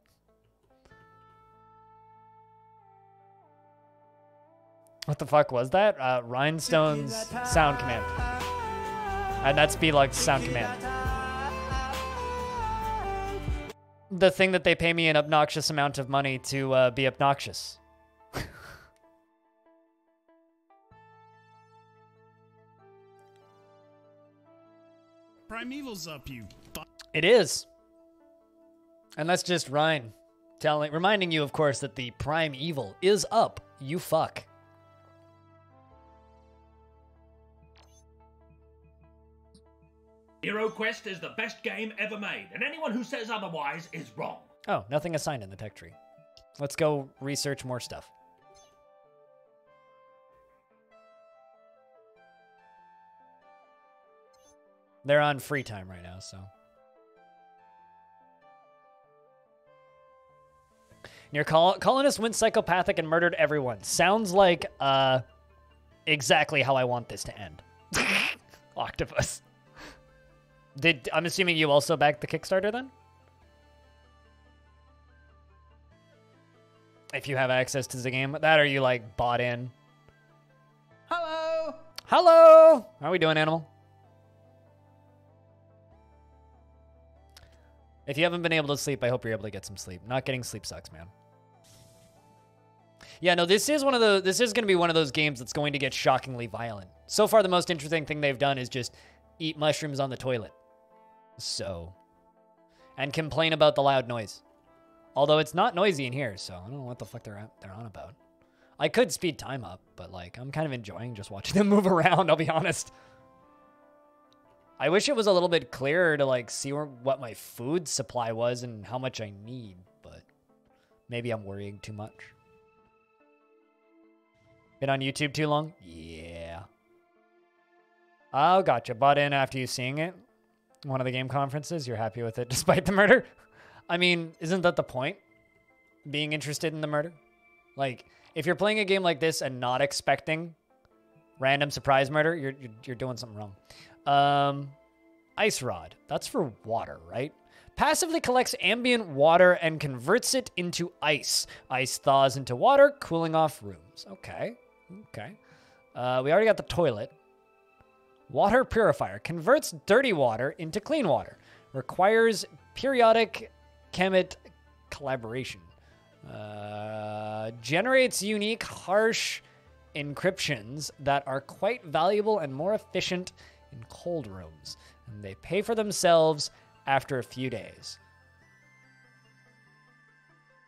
What the fuck was that? Rhinestone's sound command. And that's B-Lug's sound command. The thing that they pay me an obnoxious amount of money to be obnoxious. Primeval's up, you fuck. It is. And that's just Ryan reminding you, of course, that the primeval is up, you fuck. Hero Quest is the best game ever made, and anyone who says otherwise is wrong. Oh, nothing assigned in the tech tree. Let's go research more stuff. They're on free time right now, so. Your colonists went psychopathic and murdered everyone. Sounds like exactly how I want this to end. Octopus. I'm assuming you also backed the Kickstarter then? If you have access to the game. That or you like bought in. Hello! Hello! How are we doing, Animal? If you haven't been able to sleep, I hope you're able to get some sleep. Not getting sleep sucks, man. Yeah, no, this is going to be one of those games that's going to get shockingly violent. So far, the most interesting thing they've done is just eat mushrooms on the toilet. So, and complain about the loud noise. Although it's not noisy in here, so I don't know what the fuck they're on about. I could speed time up, but like I'm kind of enjoying just watching them move around, I'll be honest. I wish it was a little bit clearer to like see what my food supply was and how much I need, but maybe I'm worrying too much. Been on YouTube too long? Yeah. Oh, gotcha. Bought in after you seeing it. One of the game conferences. You're happy with it despite the murder? I mean, isn't that the point? Being interested in the murder? Like, if you're playing a game like this and not expecting random surprise murder, you're doing something wrong. Ice Rod. That's for water, right? Passively collects ambient water and converts it into ice. Ice thaws into water, cooling off rooms. Okay. Okay. We already got the toilet. Water purifier. Converts dirty water into clean water. Requires periodic Kemet collaboration. Generates unique, harsh encryptions that are quite valuable and more efficient in cold rooms. And they pay for themselves after a few days.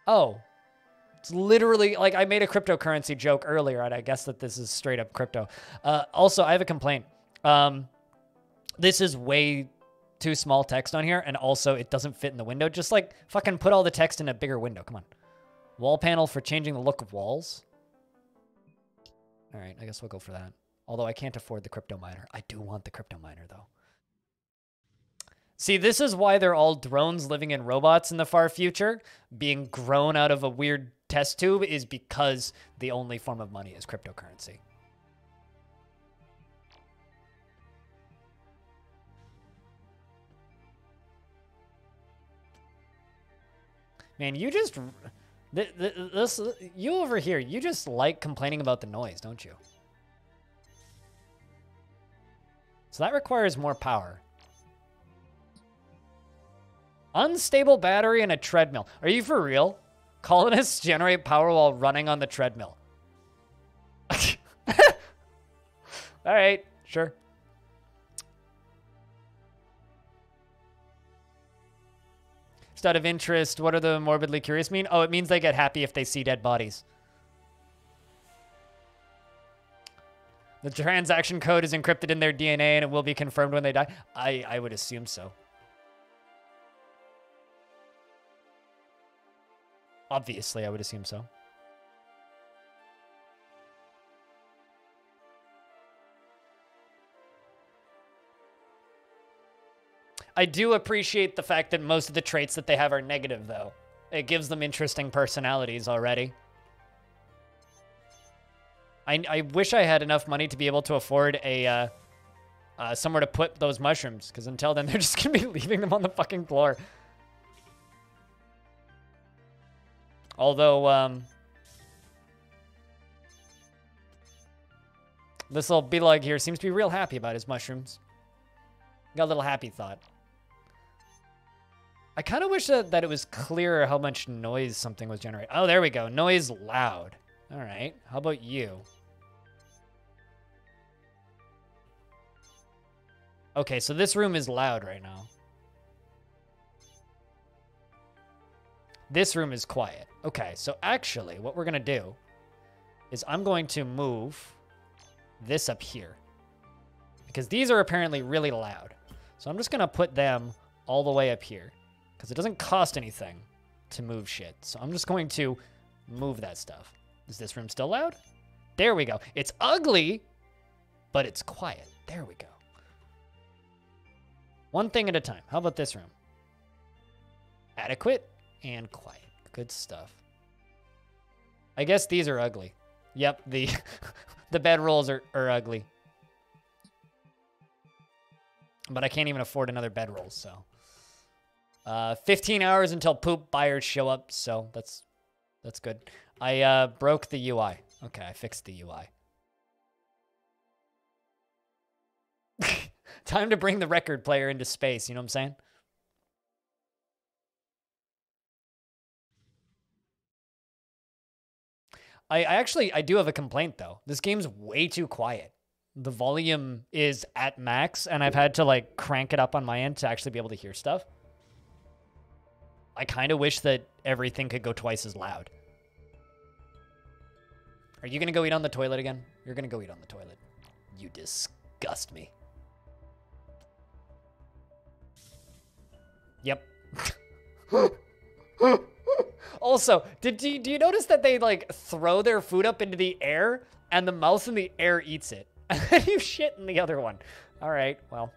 Oh. It's literally, like, I made a cryptocurrency joke earlier, and I guess that this is straight up crypto. Also, I have a complaint. This is way too small text on here, and also it doesn't fit in the window. Just, like, fucking put all the text in a bigger window. Come on. Wall panel for changing the look of walls. All right, I guess we'll go for that. Although I can't afford the crypto miner. I do want the crypto miner, though. See, this is why they're all drones living in robots in the far future. Being grown out of a weird test tube is because the only form of money is cryptocurrency. Man, you just... you over here, you just like complaining about the noise, don't you? So that requires more power. Unstable battery and a treadmill. Are you for real? Colonists generate power while running on the treadmill. All right, sure. Just out of interest, what do the morbidly curious mean? Oh, it means they get happy if they see dead bodies. The transaction code is encrypted in their DNA and it will be confirmed when they die. I would assume so. Obviously, I would assume so. I do appreciate the fact that most of the traits that they have are negative, though. It gives them interesting personalities already. I wish I had enough money to be able to afford a somewhere to put those mushrooms, because until then, they're just going to be leaving them on the fucking floor. Although, this little B-Lug here seems to be real happy about his mushrooms. Got a little happy thought. I kind of wish that it was clearer how much noise something was generating. Oh, there we go. Noise loud. All right. How about you? Okay, so this room is loud right now. This room is quiet. Okay, so actually what we're going to do is I'm going to move this up here. Because these are apparently really loud. So I'm just going to put them all the way up here. Because it doesn't cost anything to move shit. So I'm just going to Move that stuff. Is this room still loud? There we go. It's ugly, but it's quiet. There we go. One thing at a time. How about this room? Adequate and quiet. Good stuff. I guess these are ugly. Yep, the the bedrolls are ugly. But I can't even afford another bedroll, so. 15 hours until poop buyers show up, so that's good. I broke the UI. Okay, I fixed the UI. Time to bring the record player into space, you know what I'm saying? I do have a complaint, though. This game's way too quiet. The volume is at max, and I've had to, like, crank it up on my end to actually be able to hear stuff. I kind of wish that everything could go twice as loud. Are you going to go eat on the toilet again? You're going to go eat on the toilet. You disgust me. Yep. Also, do you notice that they, like, throw their food up into the air, and the mouse in the air eats it? And then you shit in the other one. All right, well.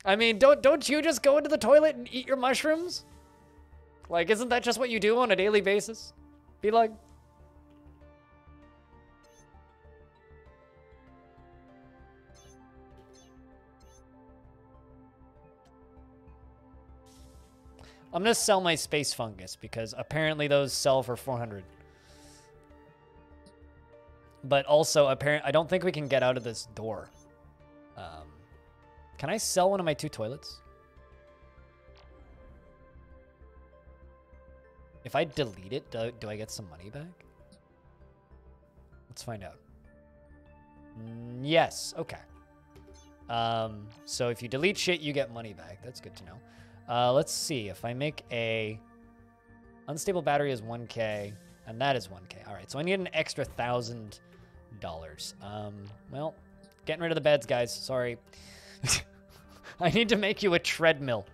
I mean, don't you just go into the toilet and eat your mushrooms? Like, isn't that just what you do on a daily basis? Be like... I'm gonna sell my space fungus because apparently those sell for 400. But also, I don't think we can get out of this door. Can I sell one of my 2 toilets? If I delete it, do I get some money back? Let's find out. Yes, okay. So if you delete shit, you get money back. That's good to know. Let's see. If I make a... Unstable battery is 1K, and that is 1K. All right, so I need an extra $1,000. Well, getting rid of the beds, guys. Sorry. I need to make you a treadmill.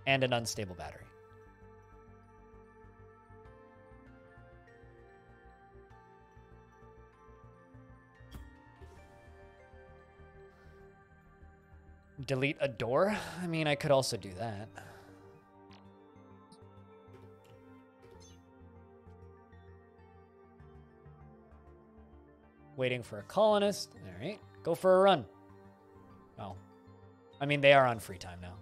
And an unstable battery. Delete a door? I mean, I could also do that. Waiting for a colonist. All right. Go for a run. Oh. I mean, they are on free time now.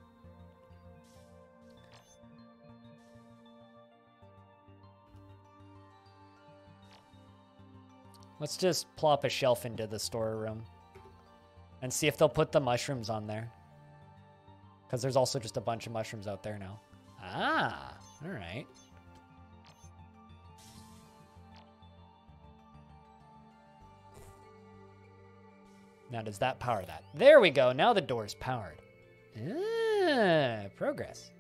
Let's just plop a shelf into the storeroom and see if they'll put the mushrooms on there. Because there's also just a bunch of mushrooms out there now. Ah, all right. Now, does that power that? There we go. Now the door's powered. Ah, progress.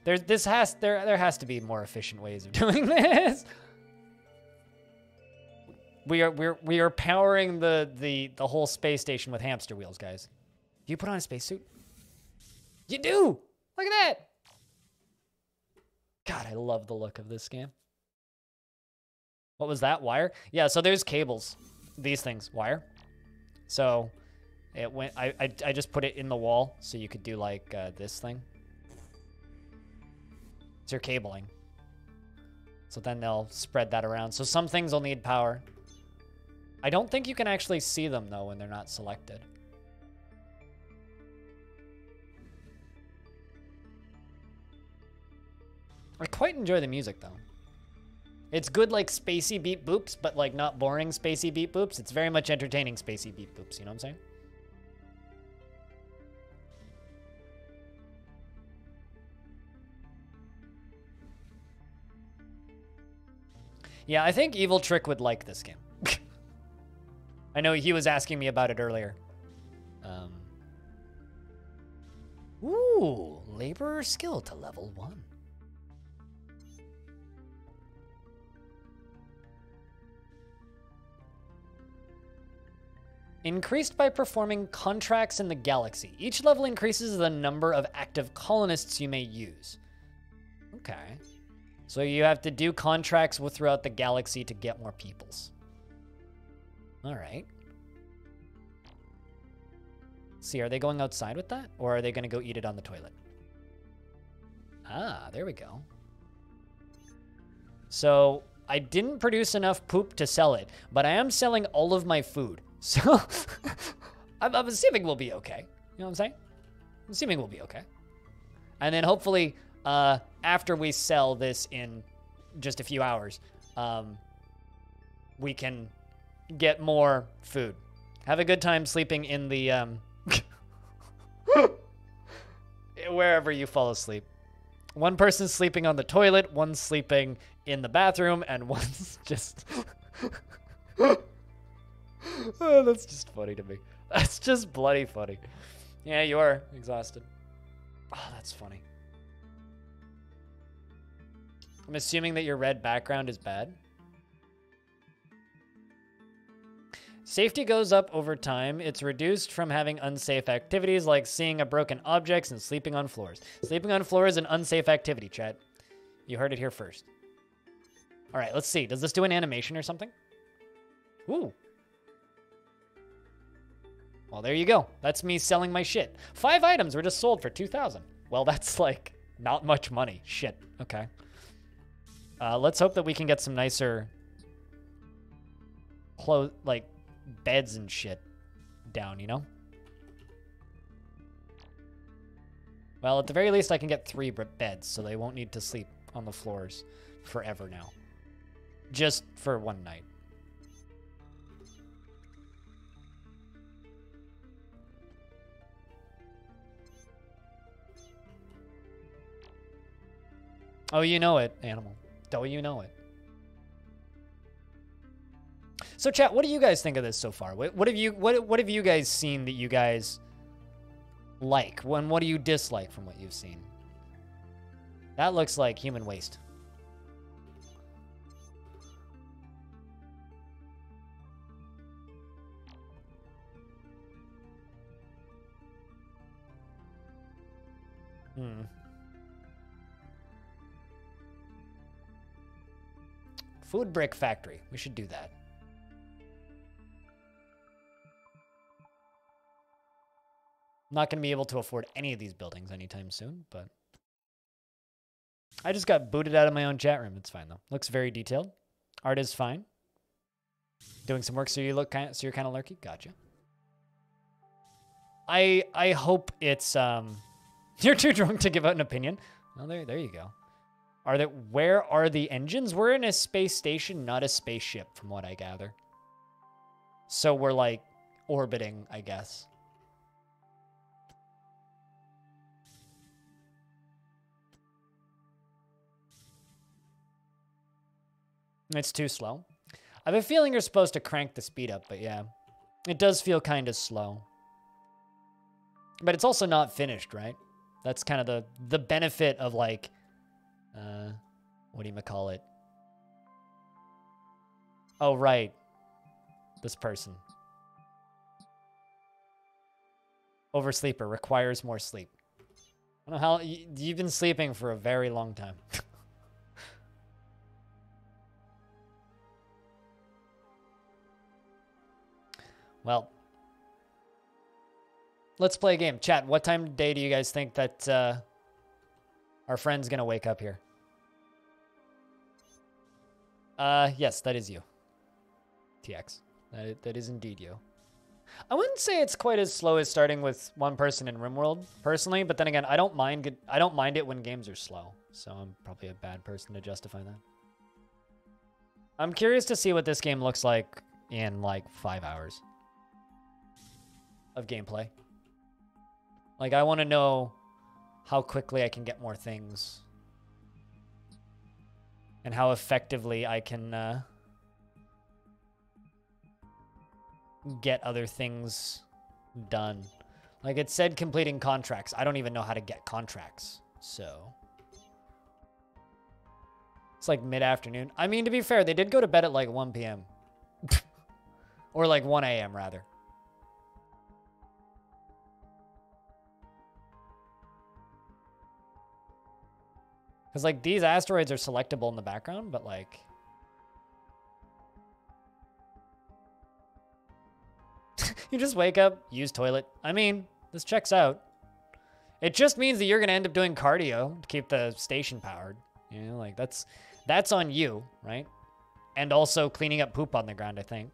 There has to be more efficient ways of doing this. We are powering the whole space station with hamster wheels, guys. Do you put on a spacesuit? You do. Look at that. God, I love the look of this game. What was that? Wire? Yeah, so there's cables. These things, wire. So it went. I just put it in the wall so you could do like this thing. It's your cabling. So then they'll spread that around. So some things will need power. I don't think you can actually see them though when they're not selected. I quite enjoy the music though. It's good like spacey beep boops, but like not boring spacey beep boops. It's very much entertaining spacey beep boops, you know what I'm saying? Yeah, I think Evil Trick would like this game. I know he was asking me about it earlier. Ooh, laborer skill to level 1. Increased by performing contracts in the galaxy. Each level increases the number of active colonists you may use. Okay. So you have to do contracts throughout the galaxy to get more peoples. All right. See, are they going outside with that? Or are they going to go eat it on the toilet? Ah, there we go. So I didn't produce enough poop to sell it, but I am selling all of my food. So I'm assuming we'll be okay. You know what I'm saying? I'm assuming we'll be okay. And then hopefully, after we sell this in just a few hours, we can get more food. Have a good time sleeping in the, wherever you fall asleep. One person's sleeping on the toilet, one's sleeping in the bathroom, and one's just... Oh, that's just funny to me. That's just bloody funny. Yeah, you are exhausted. Oh, that's funny. I'm assuming that your red background is bad. Safety goes up over time. It's reduced from having unsafe activities like seeing a broken objects and sleeping on floors. Sleeping on floors is an unsafe activity, chat. You heard it here first. All right, let's see. Does this do an animation or something? Ooh. Well, there you go. That's me selling my shit. 5 items were just sold for 2,000. Well, that's like not much money. Shit. Okay. Let's hope that we can get some nicer clothes, like beds and shit down, you know? Well, at the very least, I can get 3 beds, so they won't need to sleep on the floors forever now. Just for one night. Oh, you know it, animal. Oh, you know it. So, chat, what do you guys think of this so far? What have you guys seen that you guys like? What do you dislike from what you've seen? That looks like human waste. Food brick factory. We should do that. Not going to be able to afford any of these buildings anytime soon, but I just got booted out of my own chat room. It's fine though. Looks very detailed. Art is fine. Doing some work so you're kind of lurky. Gotcha. I hope it's you're too drunk to give out an opinion. Well, there you go. Where are the engines? We're in a space station, not a spaceship, from what I gather. So we're like orbiting, I guess. It's too slow. I have a feeling you're supposed to crank the speed up, but yeah. It does feel kind of slow. But it's also not finished, right? That's kind of the benefit of like... what do you call it? Oh, right. This person. Oversleeper requires more sleep. I don't know how you've been sleeping for a very long time. Well, let's play a game. Chat, what time of day do you guys think that our friend's gonna wake up here? Yes, that is you. TX. That is indeed you. I wouldn't say it's quite as slow as starting with one person in RimWorld, personally, but then again, I don't mind it when games are slow, so I'm probably a bad person to justify that. I'm curious to see what this game looks like in like 5 hours of gameplay. Like, I want to know how quickly I can get more things and how effectively I can get other things done. Like, it said completing contracts. I don't even know how to get contracts, so it's like mid-afternoon. I mean, to be fair, they did go to bed at like 1 p.m. or like 1 a.m. rather. Because, like, these asteroids are selectable in the background, but, like... You just wake up, use toilet. I mean, this checks out. It just means that you're going to end up doing cardio to keep the station powered. You know, like, that's on you, right? And also cleaning up poop on the ground, I think.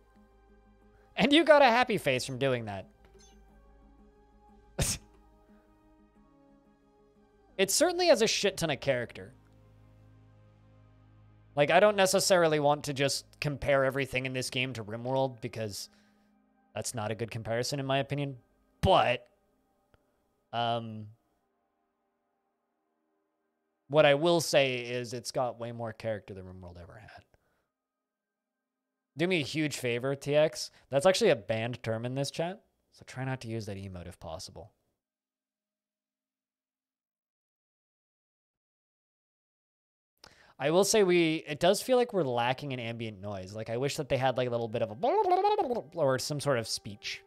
And you got a happy face from doing that. It certainly has a shit ton of character. Like, I don't necessarily want to just compare everything in this game to RimWorld because that's not a good comparison in my opinion. But, what I will say is it's got way more character than RimWorld ever had. Do me a huge favor, TX. That's actually a banned term in this chat, so try not to use that emote if possible. I will say it does feel like we're lacking in ambient noise. Like, I wish that they had like a little bit of a or some sort of speech.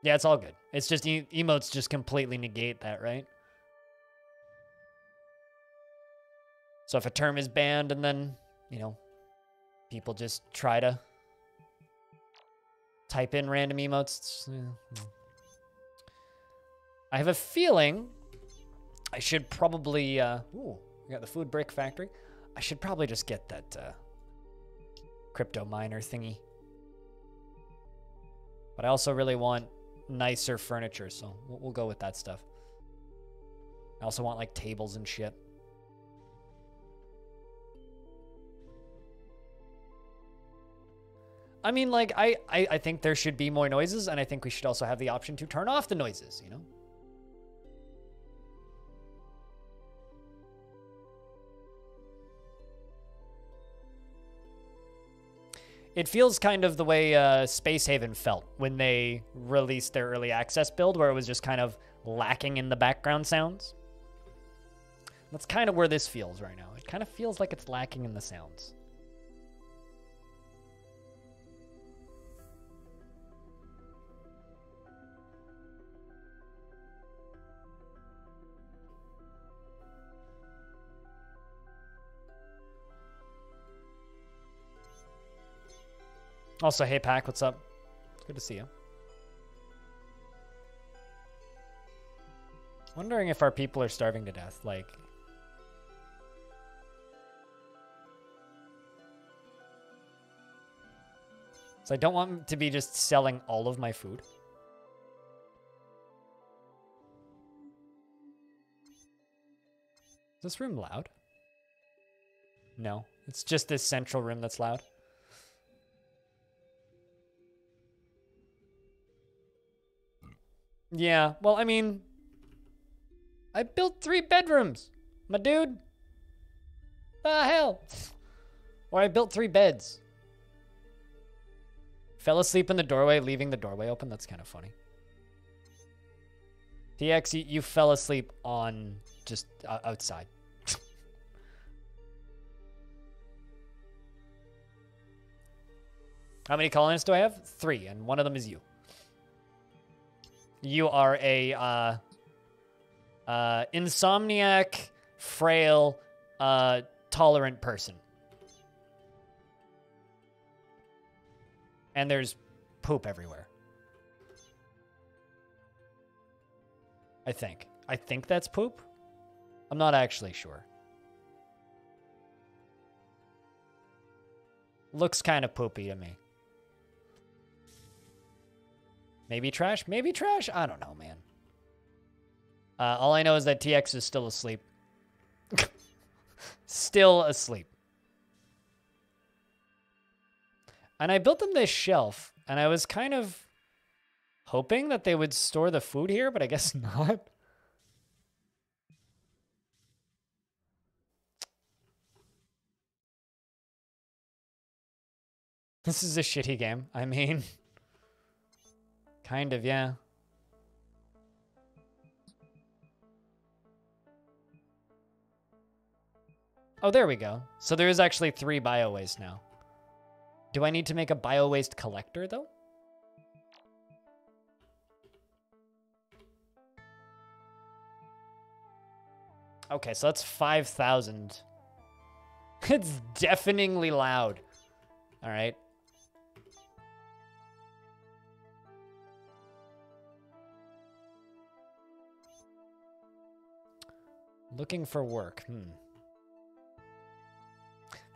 Yeah, it's all good. It's just emotes just completely negate that, right? So if a term is banned and then, you know, people just try to type in random emotes. I have a feeling I should probably, ooh, we got the food brick factory. I should probably just get that crypto miner thingy. But I also really want nicer furniture, so we'll go with that stuff. I also want like tables and shit. I mean, like, I think there should be more noises, and I think we should also have the option to turn off the noises, you know? It feels kind of the way Space Haven felt when they released their early access build, where it was just kind of lacking in the background sounds. That's kind of where this feels right now. It kind of feels like it's lacking in the sounds. Also, hey Pack, what's up? Good to see you. Wondering if our people are starving to death, like... So I don't want to be just selling all of my food. Is this room loud? No, it's just this central room that's loud. Yeah, well, I mean, I built 3 bedrooms, my dude. The hell? Or I built 3 beds. Fell asleep in the doorway, leaving the doorway open. That's kind of funny. TX, you fell asleep on just outside. How many colonists do I have? 3, and one of them is you. You are a insomniac, frail, tolerant person. And there's poop everywhere. I think. I think that's poop. I'm not actually sure. Looks kind of poopy to me. Maybe trash? Maybe trash? I don't know, man. All I know is that TX is still asleep. Still asleep. And I built them this shelf, and I was kind of hoping that they would store the food here, but I guess not. This is a shitty game. I mean... Kind of, yeah. Oh, there we go. So there is actually 3 bio-waste now. Do I need to make a bio-waste collector, though? Okay, so that's 5,000. It's deafeningly loud. All right. Looking for work.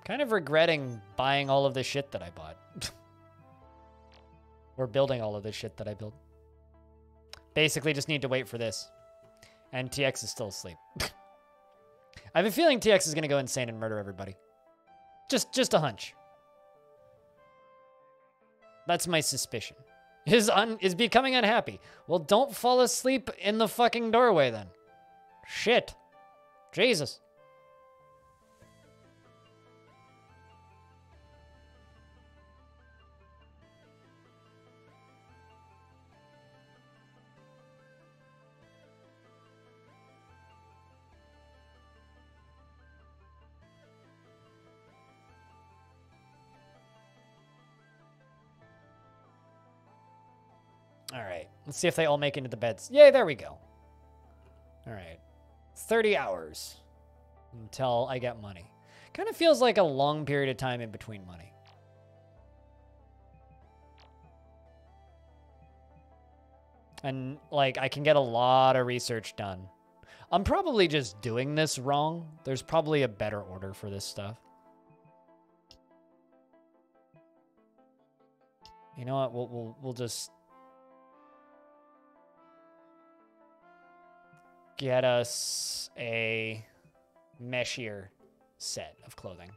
Kind of regretting buying all of the shit that I bought. Or building all of the shit that I built. Basically just need to wait for this. And TX is still asleep. I have a feeling TX is going to go insane and murder everybody. Just a hunch. That's my suspicion. Is becoming unhappy. Well, don't fall asleep in the fucking doorway then. Shit. Jesus. All right, let's see if they all make it into the beds. Yay, there we go. All right, 30 hours until I get money. Kind of feels like a long period of time in between money. And, like, I can get a lot of research done. I'm probably just doing this wrong. There's probably a better order for this stuff. You know what? We'll just get us a meshier set of clothing.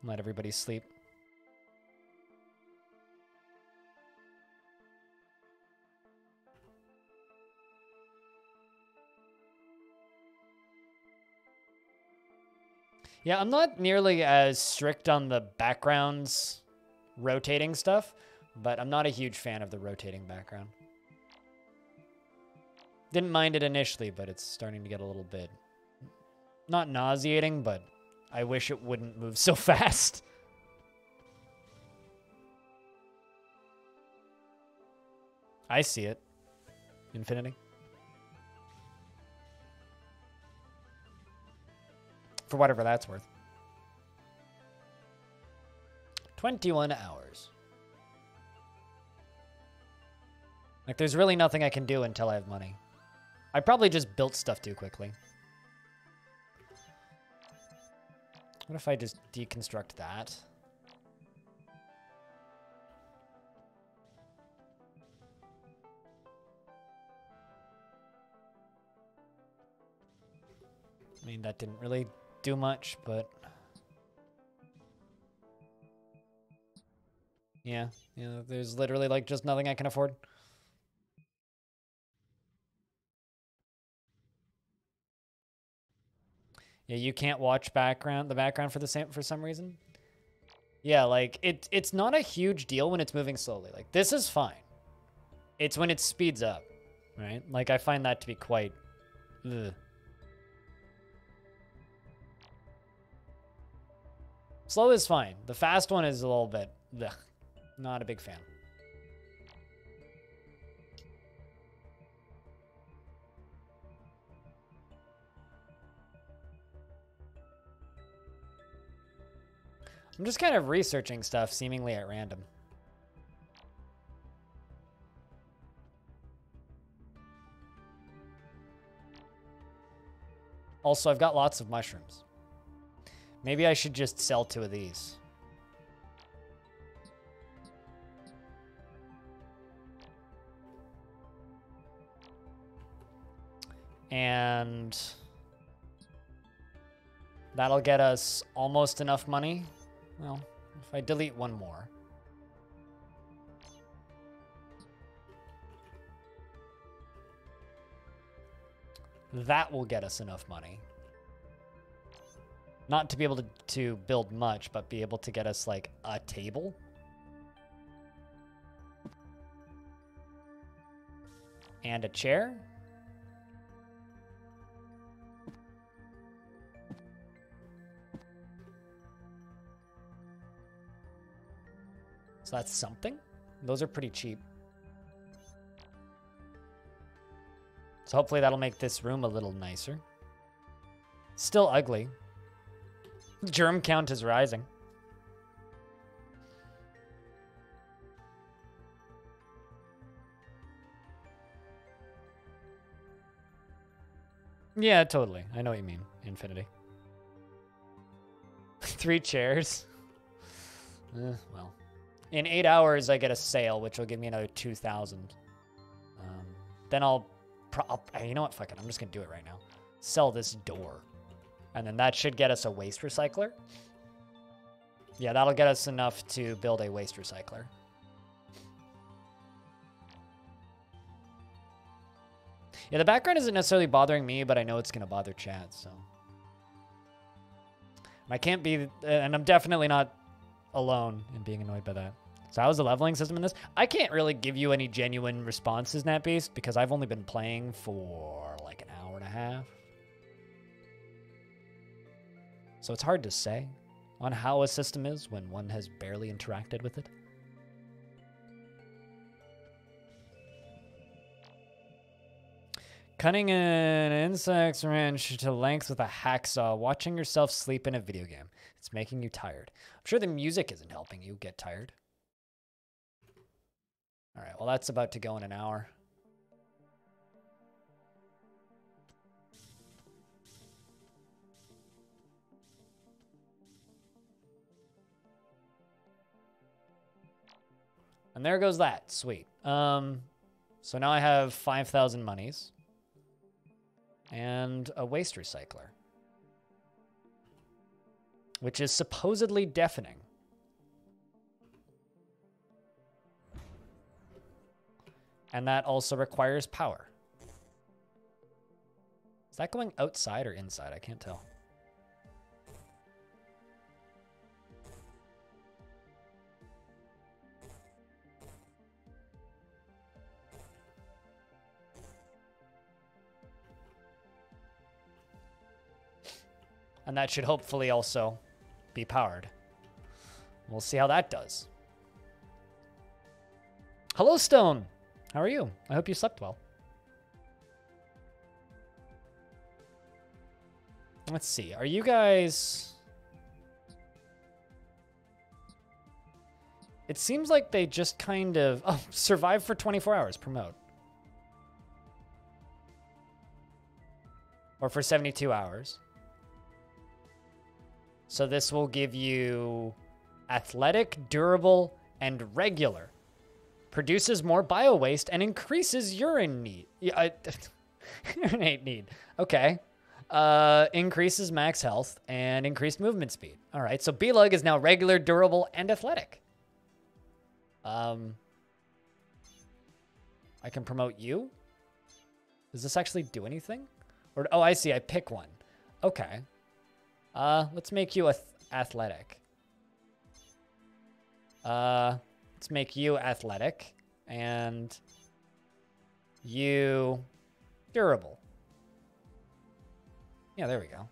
Let everybody sleep. Yeah, I'm not nearly as strict on the backgrounds rotating stuff, but I'm not a huge fan of the rotating background. Didn't mind it initially, but it's starting to get a little bit, not nauseating, but I wish it wouldn't move so fast. I see it. Infinity. For whatever that's worth. 21 hours. Like, there's really nothing I can do until I have money. I probably just built stuff too quickly. What if I just deconstruct that? I mean, that didn't really do much, but... Yeah, there's literally, like, just nothing I can afford. Yeah, you can't watch the background for some reason. Yeah, like, it's not a huge deal when it's moving slowly. Like, this is fine. It's when it speeds up, right? Like, I find that to be quite... Ugh. Slow is fine. The fast one is a little bit... Ugh. Not a big fan. I'm just kind of researching stuff seemingly at random. Also, I've got lots of mushrooms. Maybe I should just sell 2 of these. And that'll get us almost enough money. Well, if I delete 1 more. That will get us enough money. Not to be able to build much, but be able to get us, like, a table. And a chair. So that's something. Those are pretty cheap. So hopefully that'll make this room a little nicer. Still ugly. Germ count is rising. Yeah, totally. I know what you mean. Infinity. 3 chairs. Well. In 8 hours, I get a sale, which will give me another 2,000. Then I'll... you know what? Fuck it. I'm just going to do it right now. Sell this door. And then that should get us a waste recycler. Yeah, that'll get us enough to build a waste recycler. Yeah, the background isn't necessarily bothering me, but I know it's going to bother chat, so... I can't be... And I'm definitely not alone in being annoyed by that. So how's the leveling system in this? I can't really give you any genuine responses, NatBeast, because I've only been playing for like an hour and a half. So it's hard to say on how a system is when one has barely interacted with it. Cutting an insect's wrench to length with a hacksaw, watching yourself sleep in a video game. It's making you tired. I'm sure the music isn't helping you get tired. All right, well, that's about to go in an hour. And there goes that. Sweet. So now I have 5,000 monies. And a waste recycler. Which is supposedly deafening. And that also requires power. Is that going outside or inside? I can't tell. And that should hopefully also be powered. We'll see how that does. Hello, Stone. How are you? I hope you slept well. Let's see. Are you guys... It seems like they just kind of... Oh, survive for 24 hours. Promote. Or for 72 hours. So this will give you athletic, durable, and regular. Produces more bio waste and increases urine need. Urinate need. Okay. Increases max health and increased movement speed. All right. So B-Lug is now regular, durable, and athletic. I can promote you. Does this actually do anything? Or oh, I see. I pick one. Okay. Let's make you athletic. Let's make you athletic and you durable. Yeah, there we go.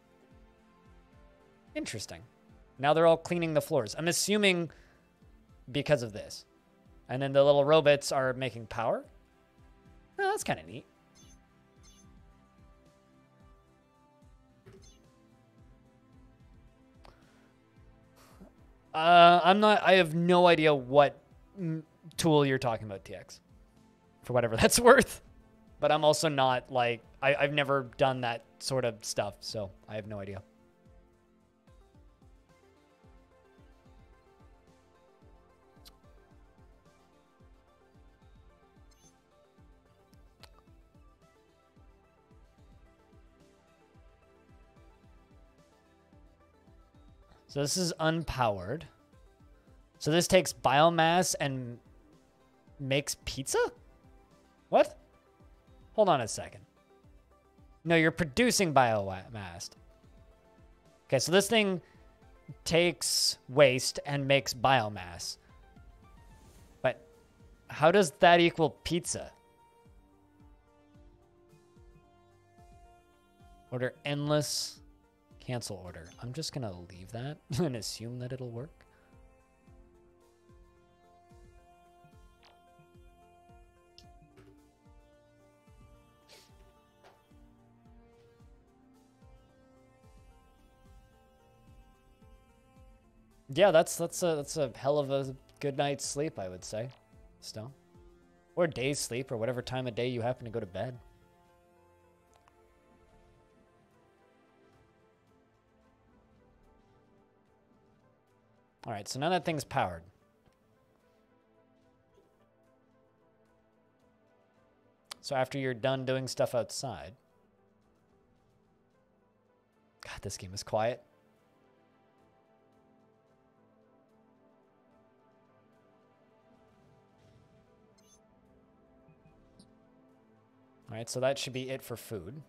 Interesting. Now they're all cleaning the floors. I'm assuming because of this. And then the little robots are making power. Oh, that's kind of neat. I have no idea what tool you're talking about, TX. For whatever that's worth. But I'm also not, like, I've never done that sort of stuff, so I have no idea. So this is unpowered. So this takes biomass and makes pizza? What? Hold on a second. No, you're producing biomass. Okay, so this thing takes waste and makes biomass. But how does that equal pizza? Order endless... Cancel order. I'm just going to leave that and assume that it'll work. Yeah, that's a hell of a good night's sleep, I would say. Still. Or day's sleep, or whatever time of day you happen to go to bed. Alright, so now that thing's powered. So after you're done doing stuff outside... God, this game is quiet. Alright, so that should be it for food.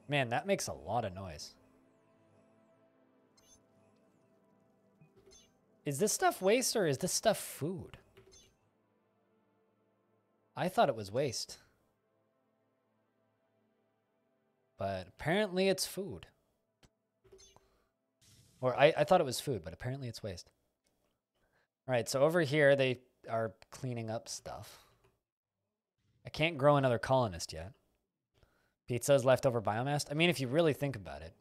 Man, that makes a lot of noise. Is this stuff waste or is this stuff food? I thought it was waste. But apparently it's food. Or I thought it was food, but apparently it's waste. Alright, so over here they are cleaning up stuff. I can't grow another colonist yet. Pizza is leftover biomass. I mean, if you really think about it.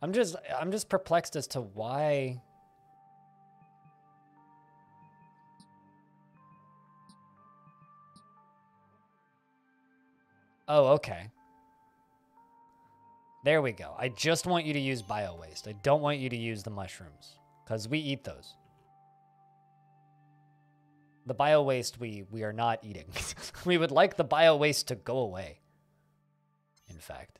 I'm just perplexed as to why. Oh, okay. There we go. I just want you to use bio waste. I don't want you to use the mushrooms because we eat those. The bio waste we are not eating. We would like the bio waste to go away. In fact.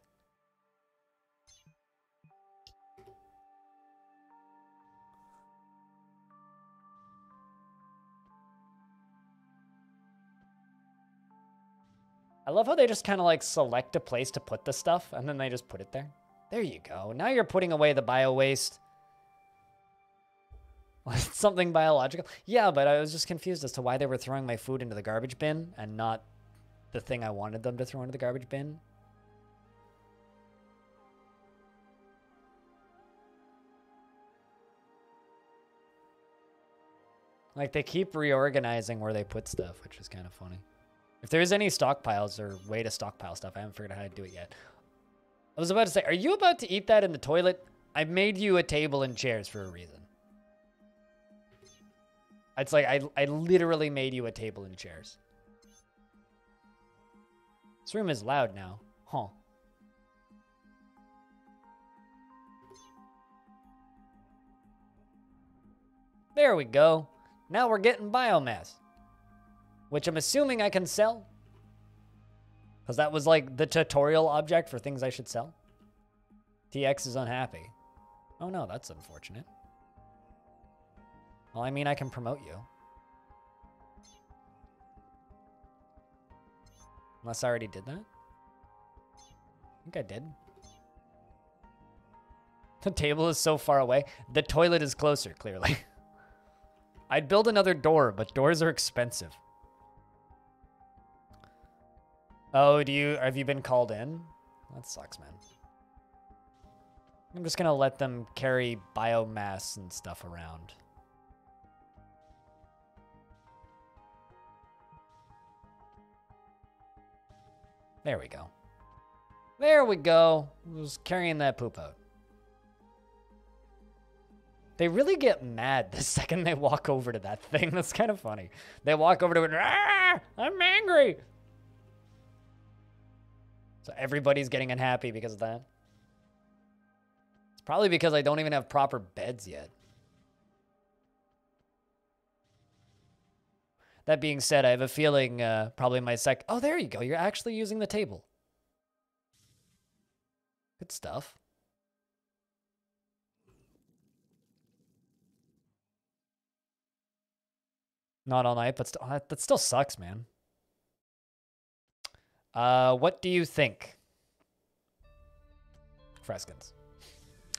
I love how they just kind of like select a place to put the stuff and then they just put it there. There you go. Now you're putting away the bio waste. Something biological. Yeah, but I was just confused as to why they were throwing my food into the garbage bin and not the thing I wanted them to throw into the garbage bin. Like, they keep reorganizing where they put stuff, which is kind of funny. If there's any stockpiles or way to stockpile stuff, I haven't figured out how to do it yet. I was about to say, are you about to eat that in the toilet? I made you a table and chairs for a reason. It's like, I literally made you a table and chairs. This room is loud now. Huh. There we go. Now we're getting biomass. Which I'm assuming I can sell. Because that was like the tutorial object for things I should sell. TX is unhappy. Oh no, that's unfortunate. Well, I mean, I can promote you. Unless I already did that. I think I did. The table is so far away. The toilet is closer, clearly. I'd build another door, but doors are expensive. Oh, have you been called in? That sucks, man. I'm just gonna let them carry biomass and stuff around. There we go. There we go. Just carrying that poop out. They really get mad the second they walk over to that thing. That's kind of funny. They walk over to it, ah, I'm angry. So everybody's getting unhappy because of that. It's probably because I don't even have proper beds yet. That being said, I have a feeling probably my oh, there you go. You're actually using the table. Good stuff. Not all night, but that still sucks, man. What do you think? Freskins.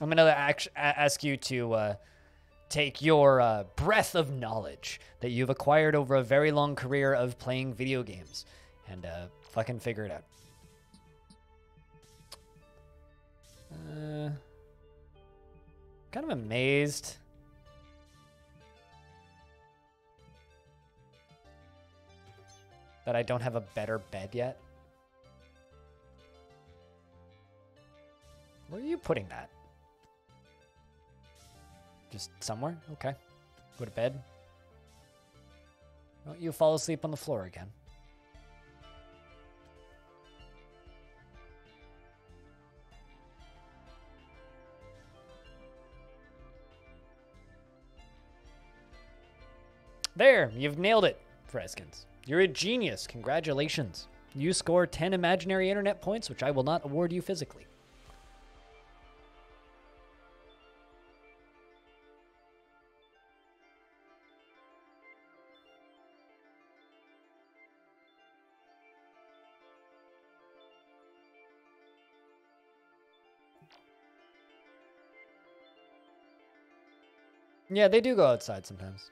I'm going to ask you to take your breadth of knowledge that you've acquired over a very long career of playing video games and fucking figure it out. Kind of amazed That I don't have a better bed yet? Where are you putting that? Just somewhere? Okay. Go to bed. Don't you fall asleep on the floor again. There, you've nailed it, Freskins. You're a genius. Congratulations. You score 10 imaginary internet points, which I will not award you physically. Yeah, they do go outside sometimes.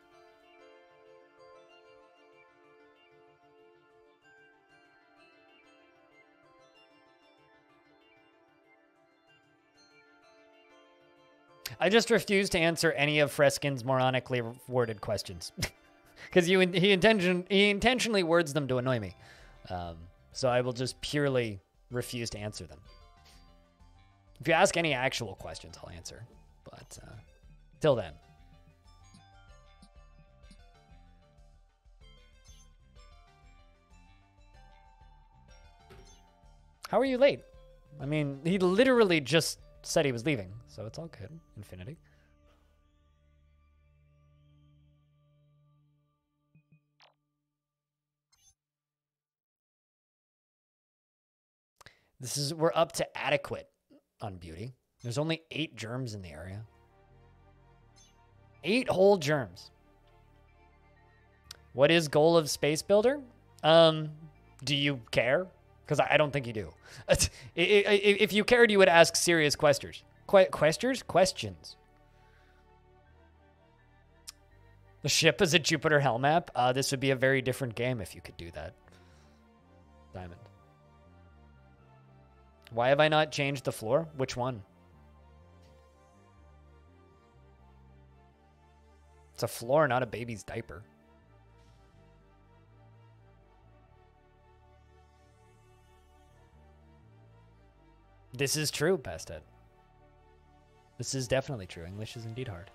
I just refuse to answer any of Freskin's moronically worded questions. Because he intentionally words them to annoy me. So I will just purely refuse to answer them. If you ask any actual questions, I'll answer. But till then. How are you late? I mean, he literally just said he was leaving, so it's all good. Infinity. We're up to adequate on beauty. There's only 8 germs in the area. 8 whole germs. What is goal of Space Builder? Do you care? Because I don't think you do. If you cared, you would ask serious questions. Questions. The ship is a Jupiter Hell map. This would be a very different game if you could do that. Diamond. Why have I not changed the floor? Which one? It's a floor, not a baby's diaper. This is true, Pasted. This is definitely true. English is indeed hard.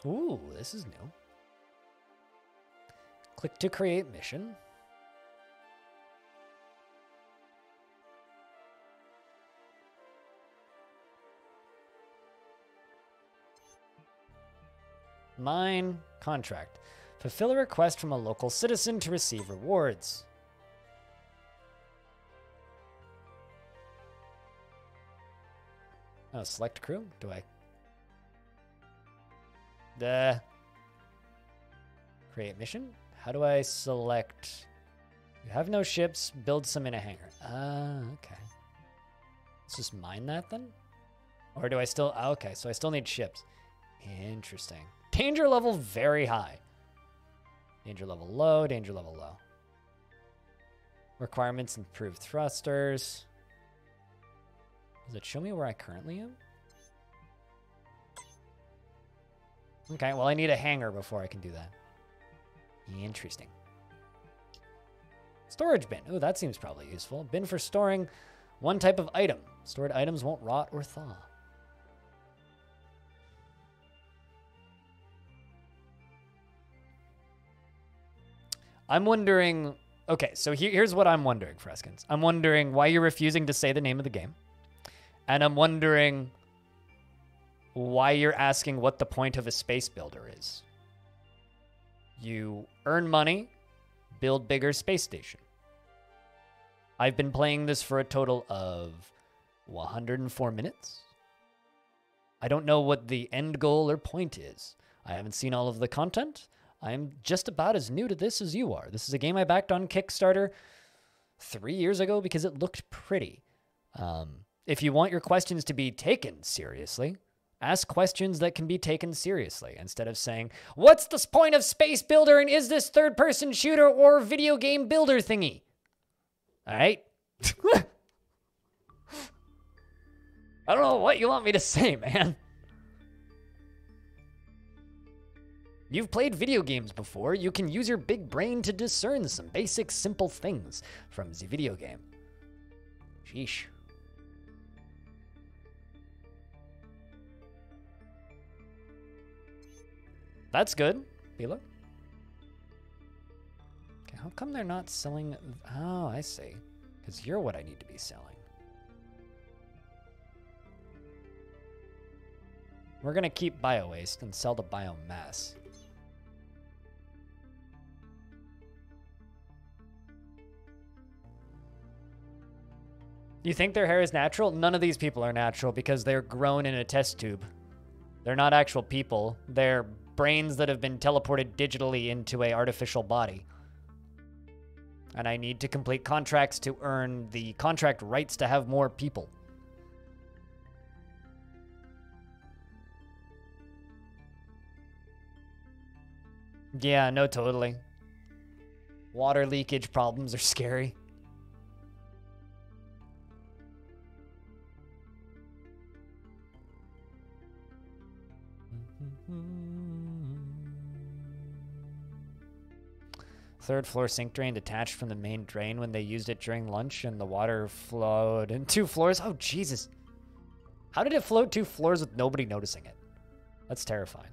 Ooh, this is new. Click to create mission. Mine contract. Fulfill a request from a local citizen to receive rewards. Oh, select crew? Do I? Create mission? How do I select? You have no ships, build some in a hangar. Okay. Let's just mine that then? Or do I still, okay, so I still need ships. Interesting. Danger level very high. Danger level low, danger level low. Requirements, improved thrusters. Does it show me where I currently am? Okay, well I need a hangar before I can do that. Interesting. Storage bin. Ooh, that seems probably useful. Bin for storing one type of item. Stored items won't rot or thaw. I'm wondering... Okay, so here's what I'm wondering, Freskins. I'm wondering why you're refusing to say the name of the game. And I'm wondering why you're asking what the point of a space builder is. You earn money, build bigger space station. I've been playing this for a total of 104 minutes. I don't know what the end goal or point is. I haven't seen all of the content. I'm just about as new to this as you are. This is a game I backed on Kickstarter 3 years ago because it looked pretty. If you want your questions to be taken seriously, ask questions that can be taken seriously instead of saying, what's the point of Space Builder and is this third-person shooter or video game builder thingy? All right? I don't know what you want me to say, man. You've played video games before. You can use your big brain to discern some basic, simple things from the video game. Sheesh. That's good, Bila. Okay, how come they're not selling? Oh, I see. Because you're what I need to be selling. We're going to keep bio-waste and sell the biomass. You think their hair is natural? None of these people are natural because they're grown in a test tube. They're not actual people. They're brains that have been teleported digitally into an artificial body. And I need to complete contracts to earn the contract rights to have more people. Yeah, no, totally. Water leakage problems are scary. Third floor sink drain detached from the main drain when they used it during lunch and the water flowed in 2 floors. Oh, Jesus. How did it float 2 floors with nobody noticing it? That's terrifying.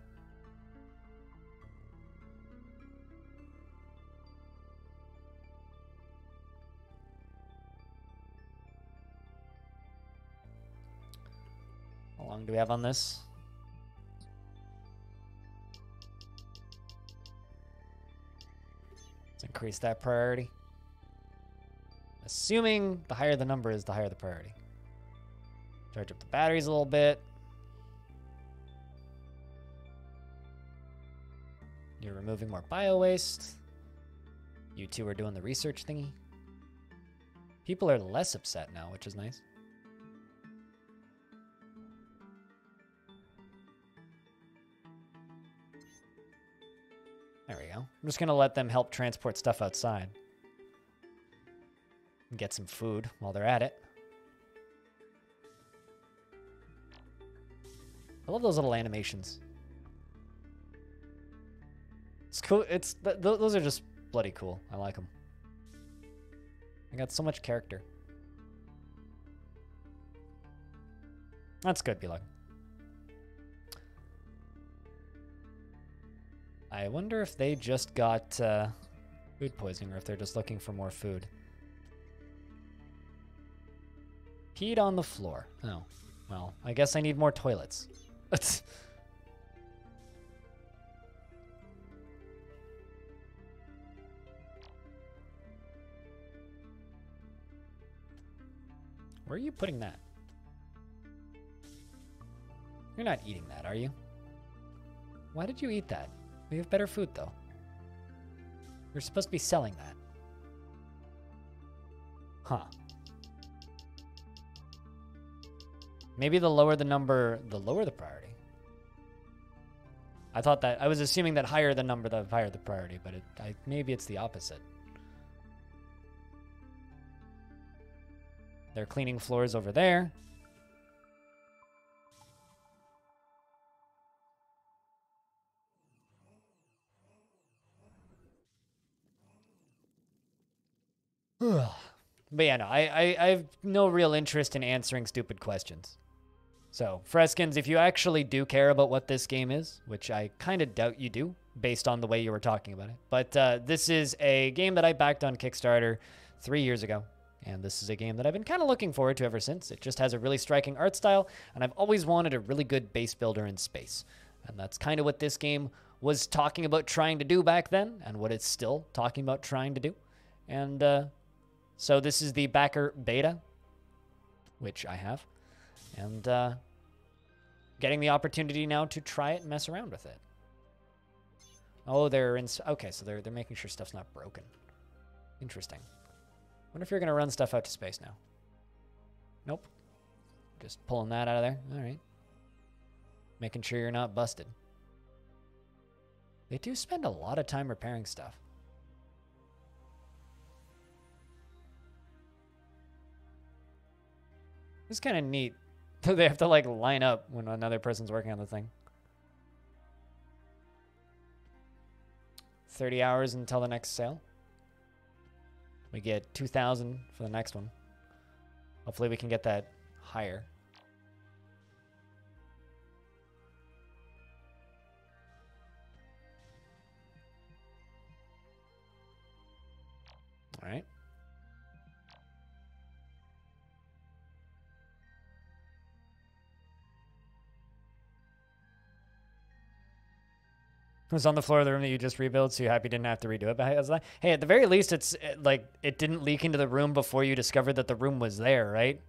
How long do we have on this? Let's increase that priority. Assuming the higher the number is, the higher the priority. Charge up the batteries a little bit. You're removing more bio-waste. You two are doing the research thingy. People are less upset now, which is nice. There we go. I'm just going to let them help transport stuff outside. And get some food while they're at it. I love those little animations. It's cool. Those are just bloody cool. I like them. I got so much character. That's good, Beluck. I wonder if they just got food poisoning or if they're just looking for more food. Peed on the floor. Oh, well, I guess I need more toilets. Where are you putting that? You're not eating that, are you? Why did you eat that? We have better food, though. You're supposed to be selling that. Huh. Maybe the lower the number, the lower the priority. I thought that, I was assuming that higher the number, the higher the priority, but maybe it's the opposite. They're cleaning floors over there. But yeah, no, I have no real interest in answering stupid questions. So, Freskins, if you actually do care about what this game is, which I kind of doubt you do, based on the way you were talking about it, but this is a game that I backed on Kickstarter 3 years ago, and this is a game that I've been kind of looking forward to ever since. It just has a really striking art style, and I've always wanted a really good base builder in space. And that's kind of what this game was talking about trying to do back then, and what it's still talking about trying to do. And so this is the backer beta, which I have, and getting the opportunity now to try it and mess around with it. Oh, they're in. Okay, so they're making sure stuff's not broken. Interesting. Wonder if you're gonna run stuff out to space now. Nope. Just pulling that out of there. All right. Making sure you're not busted. They do spend a lot of time repairing stuff. It's kind of neat. They have to like line up when another person's working on the thing. 30 hours until the next sale. We get 2,000 for the next one. Hopefully we can get that higher. All right. It was on the floor of the room that you just rebuilt, so you're happy you didn't have to redo it. But hey, at the very least, it's like it didn't leak into the room before you discovered that the room was there, right?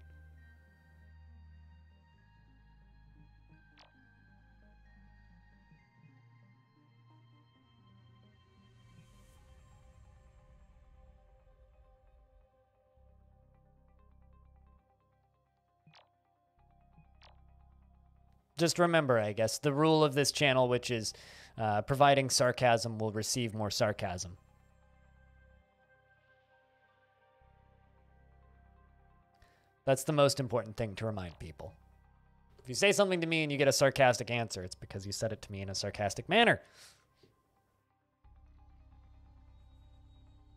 Just remember, I guess, the rule of this channel, which is providing sarcasm will receive more sarcasm. That's the most important thing to remind people. If you say something to me and you get a sarcastic answer, it's because you said it to me in a sarcastic manner.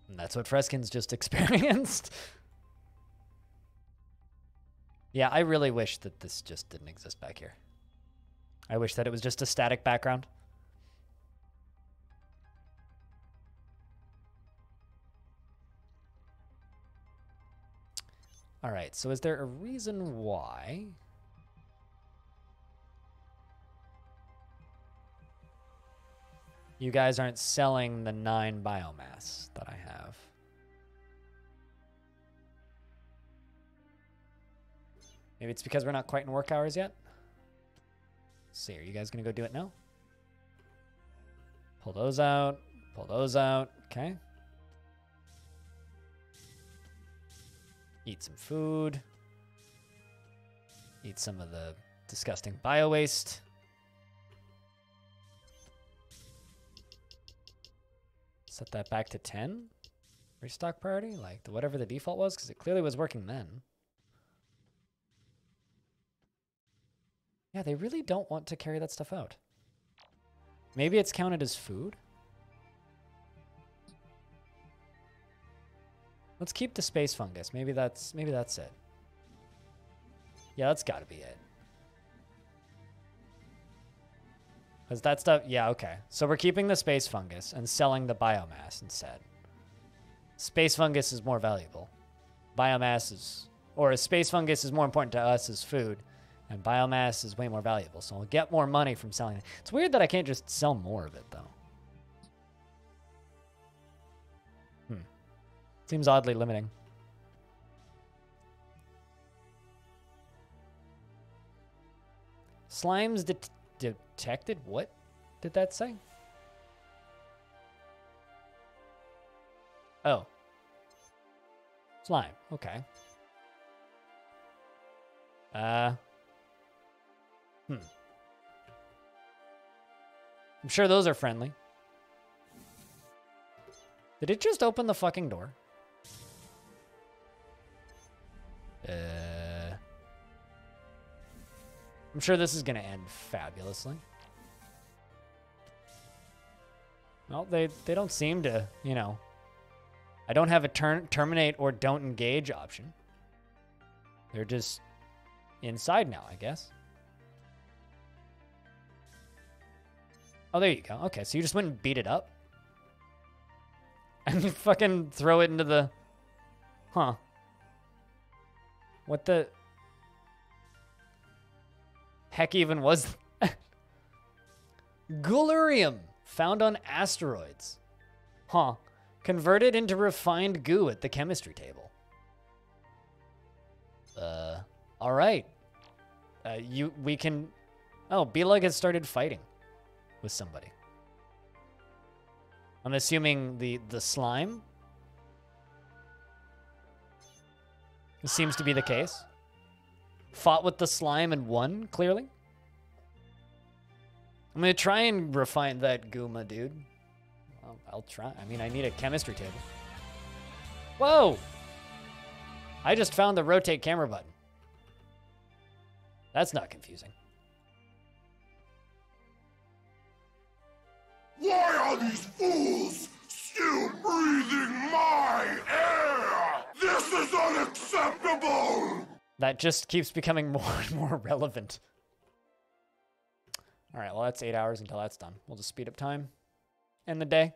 And that's what Freskin's just experienced. Yeah, I really wish that this just didn't exist back here. I wish that it was just a static background. All right, so is there a reason why you guys aren't selling the 9 biomass that I have? Maybe it's because we're not quite in work hours yet? Let's see, are you guys gonna go do it now? Pull those out, okay. Eat some food. Eat some of the disgusting bio-waste. Set that back to 10. Restock priority, like whatever the default was, because it clearly was working then. Yeah, they really don't want to carry that stuff out. Maybe it's counted as food? Let's keep the space fungus. Maybe that's it. Yeah, that's gotta be it. Because that stuff, yeah, okay. So we're keeping the space fungus and selling the biomass instead. Space fungus is more valuable. Biomass is, or space fungus is more important to us as food, and biomass is way more valuable. So we'll get more money from selling it. It's weird that I can't just sell more of it, though. Seems oddly limiting. Slimes detected? What did that say? Oh. Slime. Okay. I'm sure those are friendly. Did it just open the fucking door? I'm sure this is going to end fabulously. Well, they don't seem to, you know. I don't have a terminate or don't engage option. They're just inside now, I guess. Oh, there you go. Okay, so you just went and beat it up? And you fucking throw it into the... Huh. What the... heck even was... Gulurium, found on asteroids. Huh. Converted into refined goo at the chemistry table. All right. We can... Oh, Beelug has started fighting with somebody. I'm assuming the slime. This seems to be the case. Fought with the slime and won, clearly. I'm going to try and refine that Gooma, dude. Well, I'll try. I mean, I need a chemistry table. Whoa! I just found the rotate camera button. That's not confusing. Why are these fools still breathing my air? This is unacceptable! That just keeps becoming more and more relevant. All right, well, that's 8 hours until that's done. We'll just speed up time. End the day.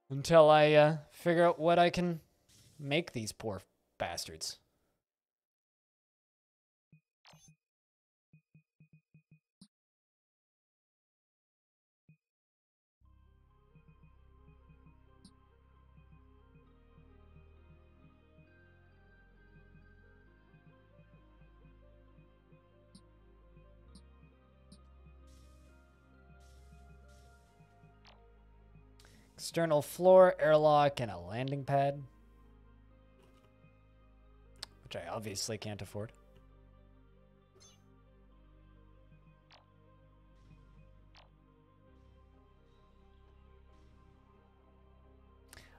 Until I figure out what I can make these poor bastards. External floor, airlock, and a landing pad. Which I obviously can't afford.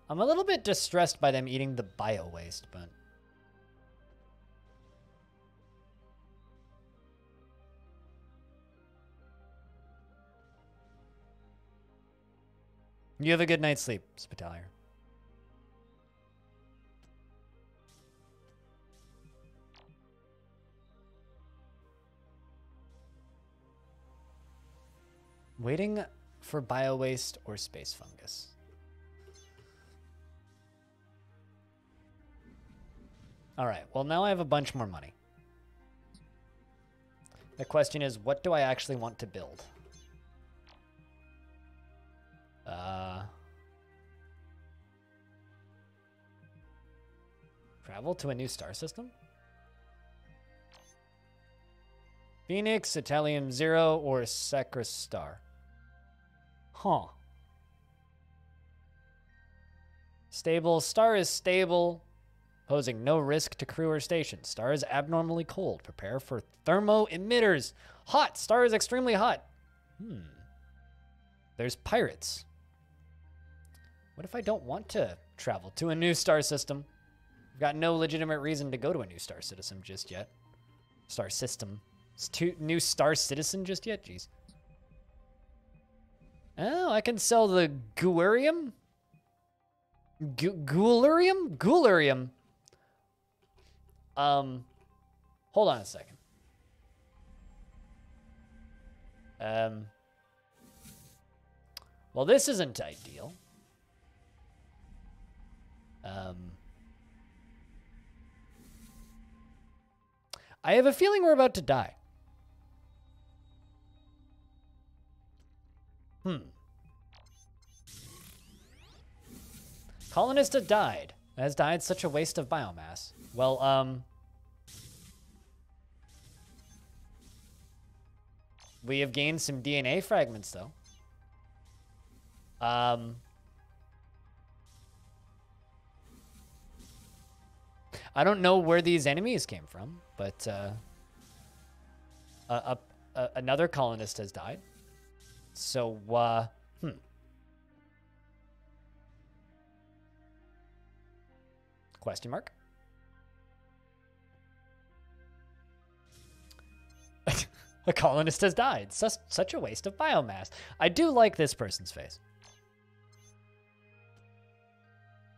I'm a little bit distressed by them eating the bio waste, but... You have a good night's sleep, Spitalier. Waiting for bio waste or space fungus. All right, well, now I have a bunch more money. The question is, what do I actually want to build? Travel to a new star system? Phoenix, Italium Zero, or Sacra Star? Huh. Stable. Star is stable, posing no risk to crew or station. Star is abnormally cold. Prepare for thermo emitters. Hot. Star is extremely hot. There's pirates. What if I don't want to travel to a new star system? I've got no legitimate reason to go to a new star system just yet. Star system. New star citizen just yet? Jeez. Oh, I can sell the Guarium? Guulurium? Guulurium. Hold on a second. Well, this isn't ideal. I have a feeling we're about to die. Colonist has died. Has died. Such a waste of biomass. Well, we have gained some DNA fragments, though. I don't know where these enemies came from, but another colonist has died. So, Question mark? A colonist has died. Such a waste of biomass. I do like this person's face.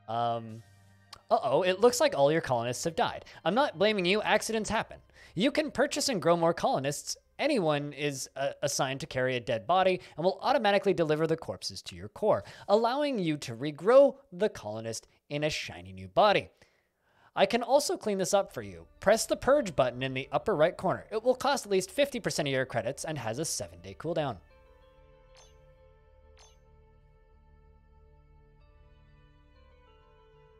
Uh-oh, it looks like all your colonists have died. I'm not blaming you. Accidents happen. You can purchase and grow more colonists. Anyone is assigned to carry a dead body and will automatically deliver the corpses to your core, allowing you to regrow the colonist in a shiny new body. I can also clean this up for you. Press the purge button in the upper right corner. It will cost at least 50% of your credits and has a 7-day cooldown.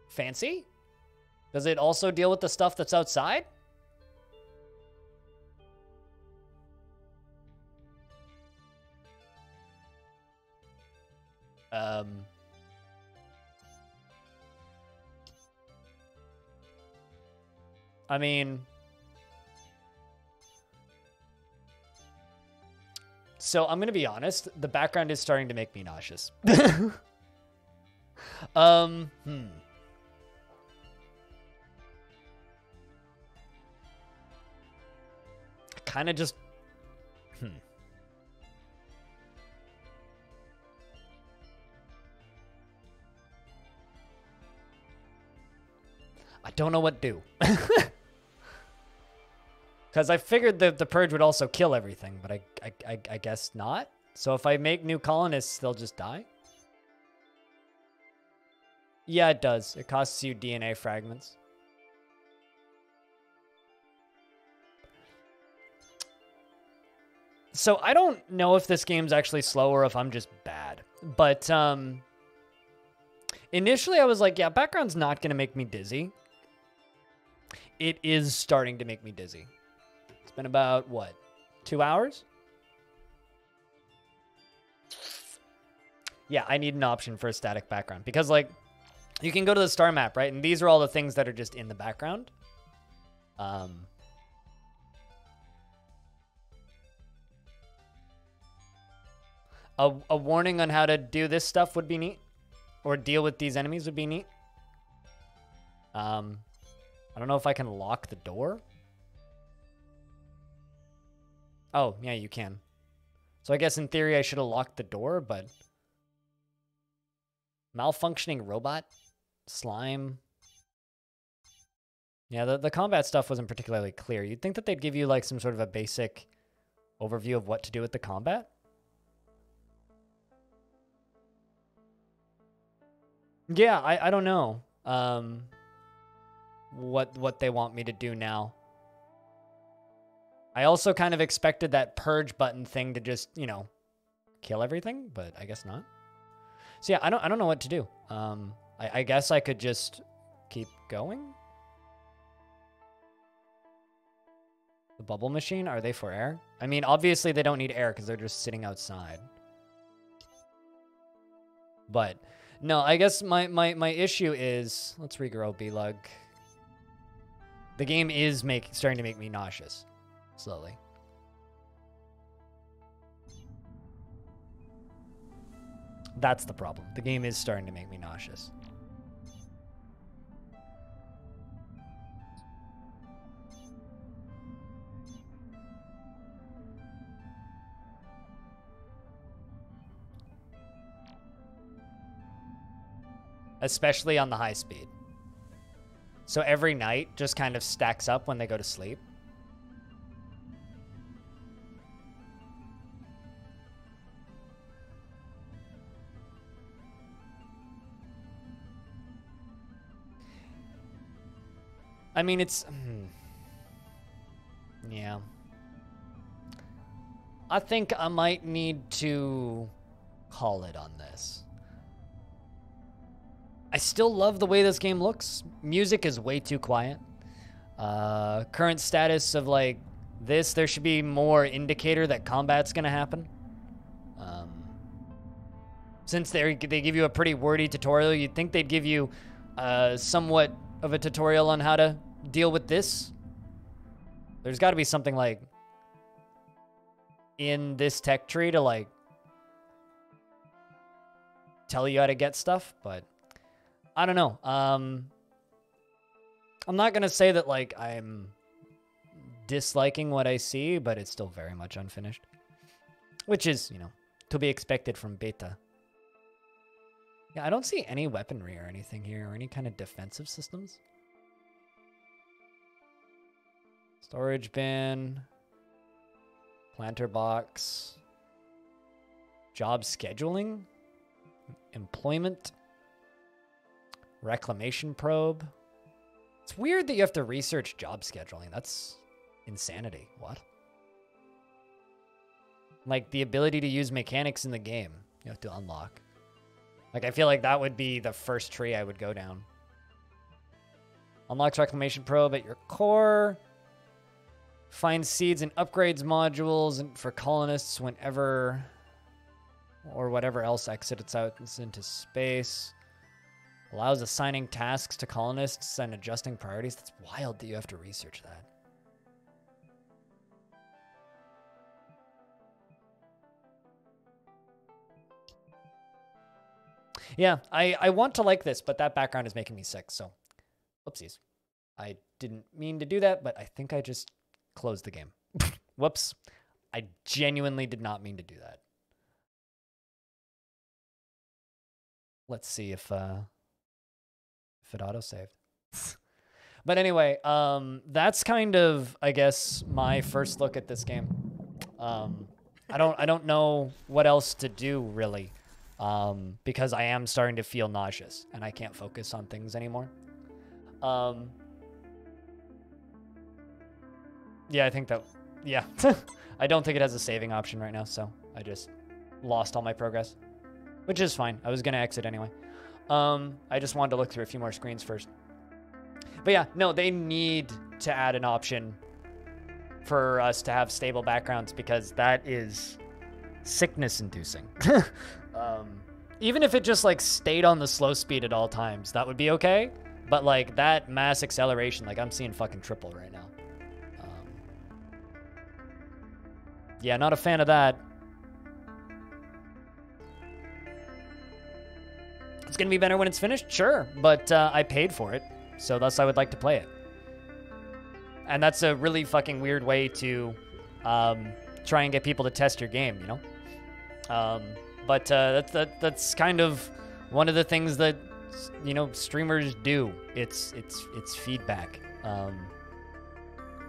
Fancy? Does it also deal with the stuff that's outside? I mean, so I'm gonna be honest, the background is starting to make me nauseous. Kind of just don't know what to do. Because I figured that the purge would also kill everything, but I guess not. So if I make new colonists, they'll just die? Yeah, it does. It costs you DNA fragments. So I don't know if this game's actually slow or if I'm just bad. But initially I was like, yeah, background's not going to make me dizzy. It is starting to make me dizzy. It's been about, what, 2 hours? Yeah, I need an option for a static background. Because, like, you can go to the star map, right? And these are all the things that are just in the background. A warning on how to do this stuff would be neat. Or deal with these enemies would be neat. I don't know if I can lock the door. Oh, yeah, you can. So I guess in theory I should have locked the door, but... Malfunctioning robot? Slime? Yeah, the combat stuff wasn't particularly clear. You'd think that they'd give you like some sort of a basic overview of what to do with the combat. Yeah, I don't know what they want me to do now. I also kind of expected that purge button thing to just, you know, kill everything, but I guess not. So yeah, I don't know what to do. I guess I could just keep going. The bubble machine, are they for air? I mean, obviously they don't need air because they're just sitting outside. But no, I guess my issue is, let's regrow B-Lug. The game is starting to make me nauseous, slowly. That's the problem. The game is starting to make me nauseous. Especially on the high speed. So every night just kind of stacks up when they go to sleep. I mean, it's... yeah. I think I might need to call it on this. I still love the way this game looks. Music is way too quiet. Current status of, like, this, there should be more indicator that combat's gonna happen. Since they give you a pretty wordy tutorial, you'd think they'd give you somewhat of a tutorial on how to deal with this. There's got to be something like in this tech tree to like tell you how to get stuff, but I don't know. I'm not gonna say that like I'm disliking what I see, but it's still very much unfinished, which is, you know, to be expected from beta. Yeah, I don't see any weaponry or anything here, or any kind of defensive systems. Storage bin. Planter box. Job scheduling. Employment. Reclamation probe. It's weird that you have to research job scheduling. That's insanity. What? Like, the ability to use mechanics in the game, you have to unlock. Like, I feel like that would be the first tree I would go down. Unlocks reclamation probe at your core. Find seeds and upgrades modules and for colonists whenever or whatever else exits out into space. Allows assigning tasks to colonists and adjusting priorities. That's wild that you have to research that. Yeah, I want to like this, but that background is making me sick, so whoopsies. I didn't mean to do that, but I think I just closed the game. Whoops. I genuinely did not mean to do that. Let's see if it auto-saved. But anyway, that's kind of, I guess, my first look at this game. I don't know what else to do really, because I am starting to feel nauseous and I can't focus on things anymore. Yeah, I think that, yeah. I don't think it has a saving option right now, so I just lost all my progress, which is fine. I was gonna exit anyway. I just wanted to look through a few more screens first. But yeah, no, they need to add an option for us to have stable backgrounds because that is sickness-inducing. Even if it just like stayed on the slow speed at all times, that would be okay. But like that mass acceleration, like I'm seeing fucking triple right now. Yeah, not a fan of that. It's gonna be better when it's finished, sure, but I paid for it, so thus I would like to play it. And that's a really fucking weird way to try and get people to test your game, you know? But that's kind of one of the things that, you know, streamers do. It's feedback.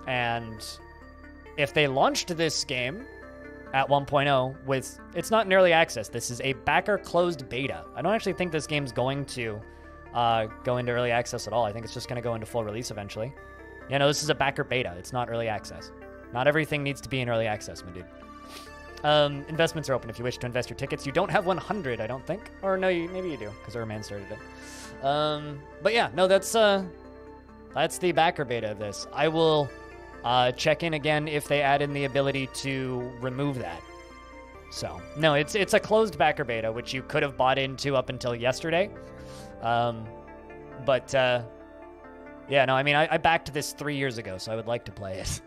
And if they launched this game at 1.0 with, it's not in early access. This is a backer closed beta. I don't actually think this game's going to go into early access at all. I think it's just going to go into full release eventually. You know, this is a backer beta. It's not early access. Not everything needs to be in early access, my dude. Investments are open if you wish to invest your tickets. You don't have 100, I don't think. Or no, maybe you do, because our man started it. But yeah, no, that's the backer beta of this. I will check in again if they add in the ability to remove that. So, no, it's a closed backer beta, which you could have bought into up until yesterday. Yeah, no, I mean, I backed this 3 years ago, so I would like to play it.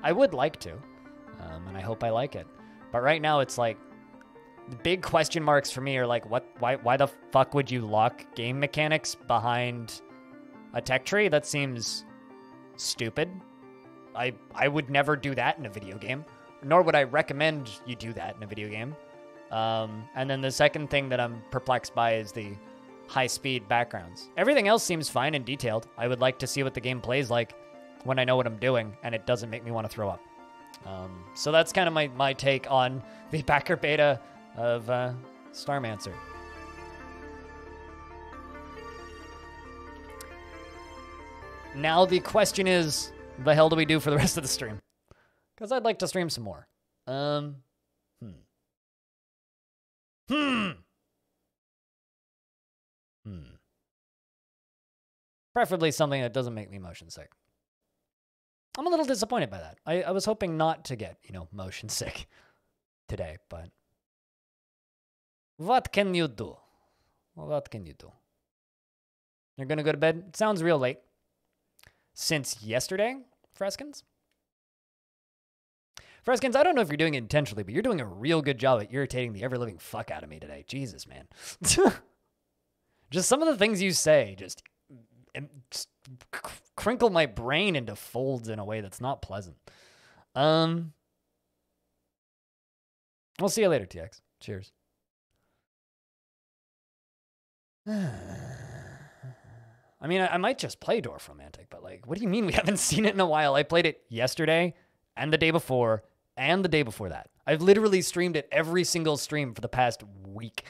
I would like to, and I hope I like it. But right now, it's like, the big question marks for me are like, why the fuck would you lock game mechanics behind a tech tree? That seems stupid. I would never do that in a video game, nor would I recommend you do that in a video game. And then the second thing that I'm perplexed by is the high-speed backgrounds. Everything else seems fine and detailed. I would like to see what the game plays like when I know what I'm doing, and it doesn't make me want to throw up. So that's kind of my take on the backer beta of Starmancer. Now the question is, the hell do we do for the rest of the stream? Because I'd like to stream some more. Preferably something that doesn't make me motion sick. I'm a little disappointed by that. I was hoping not to get, you know, motion sick today, but what can you do? What can you do? You're gonna go to bed? It sounds real late. Since yesterday, Freskins? Freskins, I don't know if you're doing it intentionally, but you're doing a real good job at irritating the ever-living fuck out of me today. Jesus, man. Just some of the things you say just crinkle my brain into folds in a way that's not pleasant. We'll see you later, TX. Cheers. I mean, I might just play Dwarf Romantic, but like, what do you mean we haven't seen it in a while? I played it yesterday and the day before and the day before that. I've literally streamed it every single stream for the past week.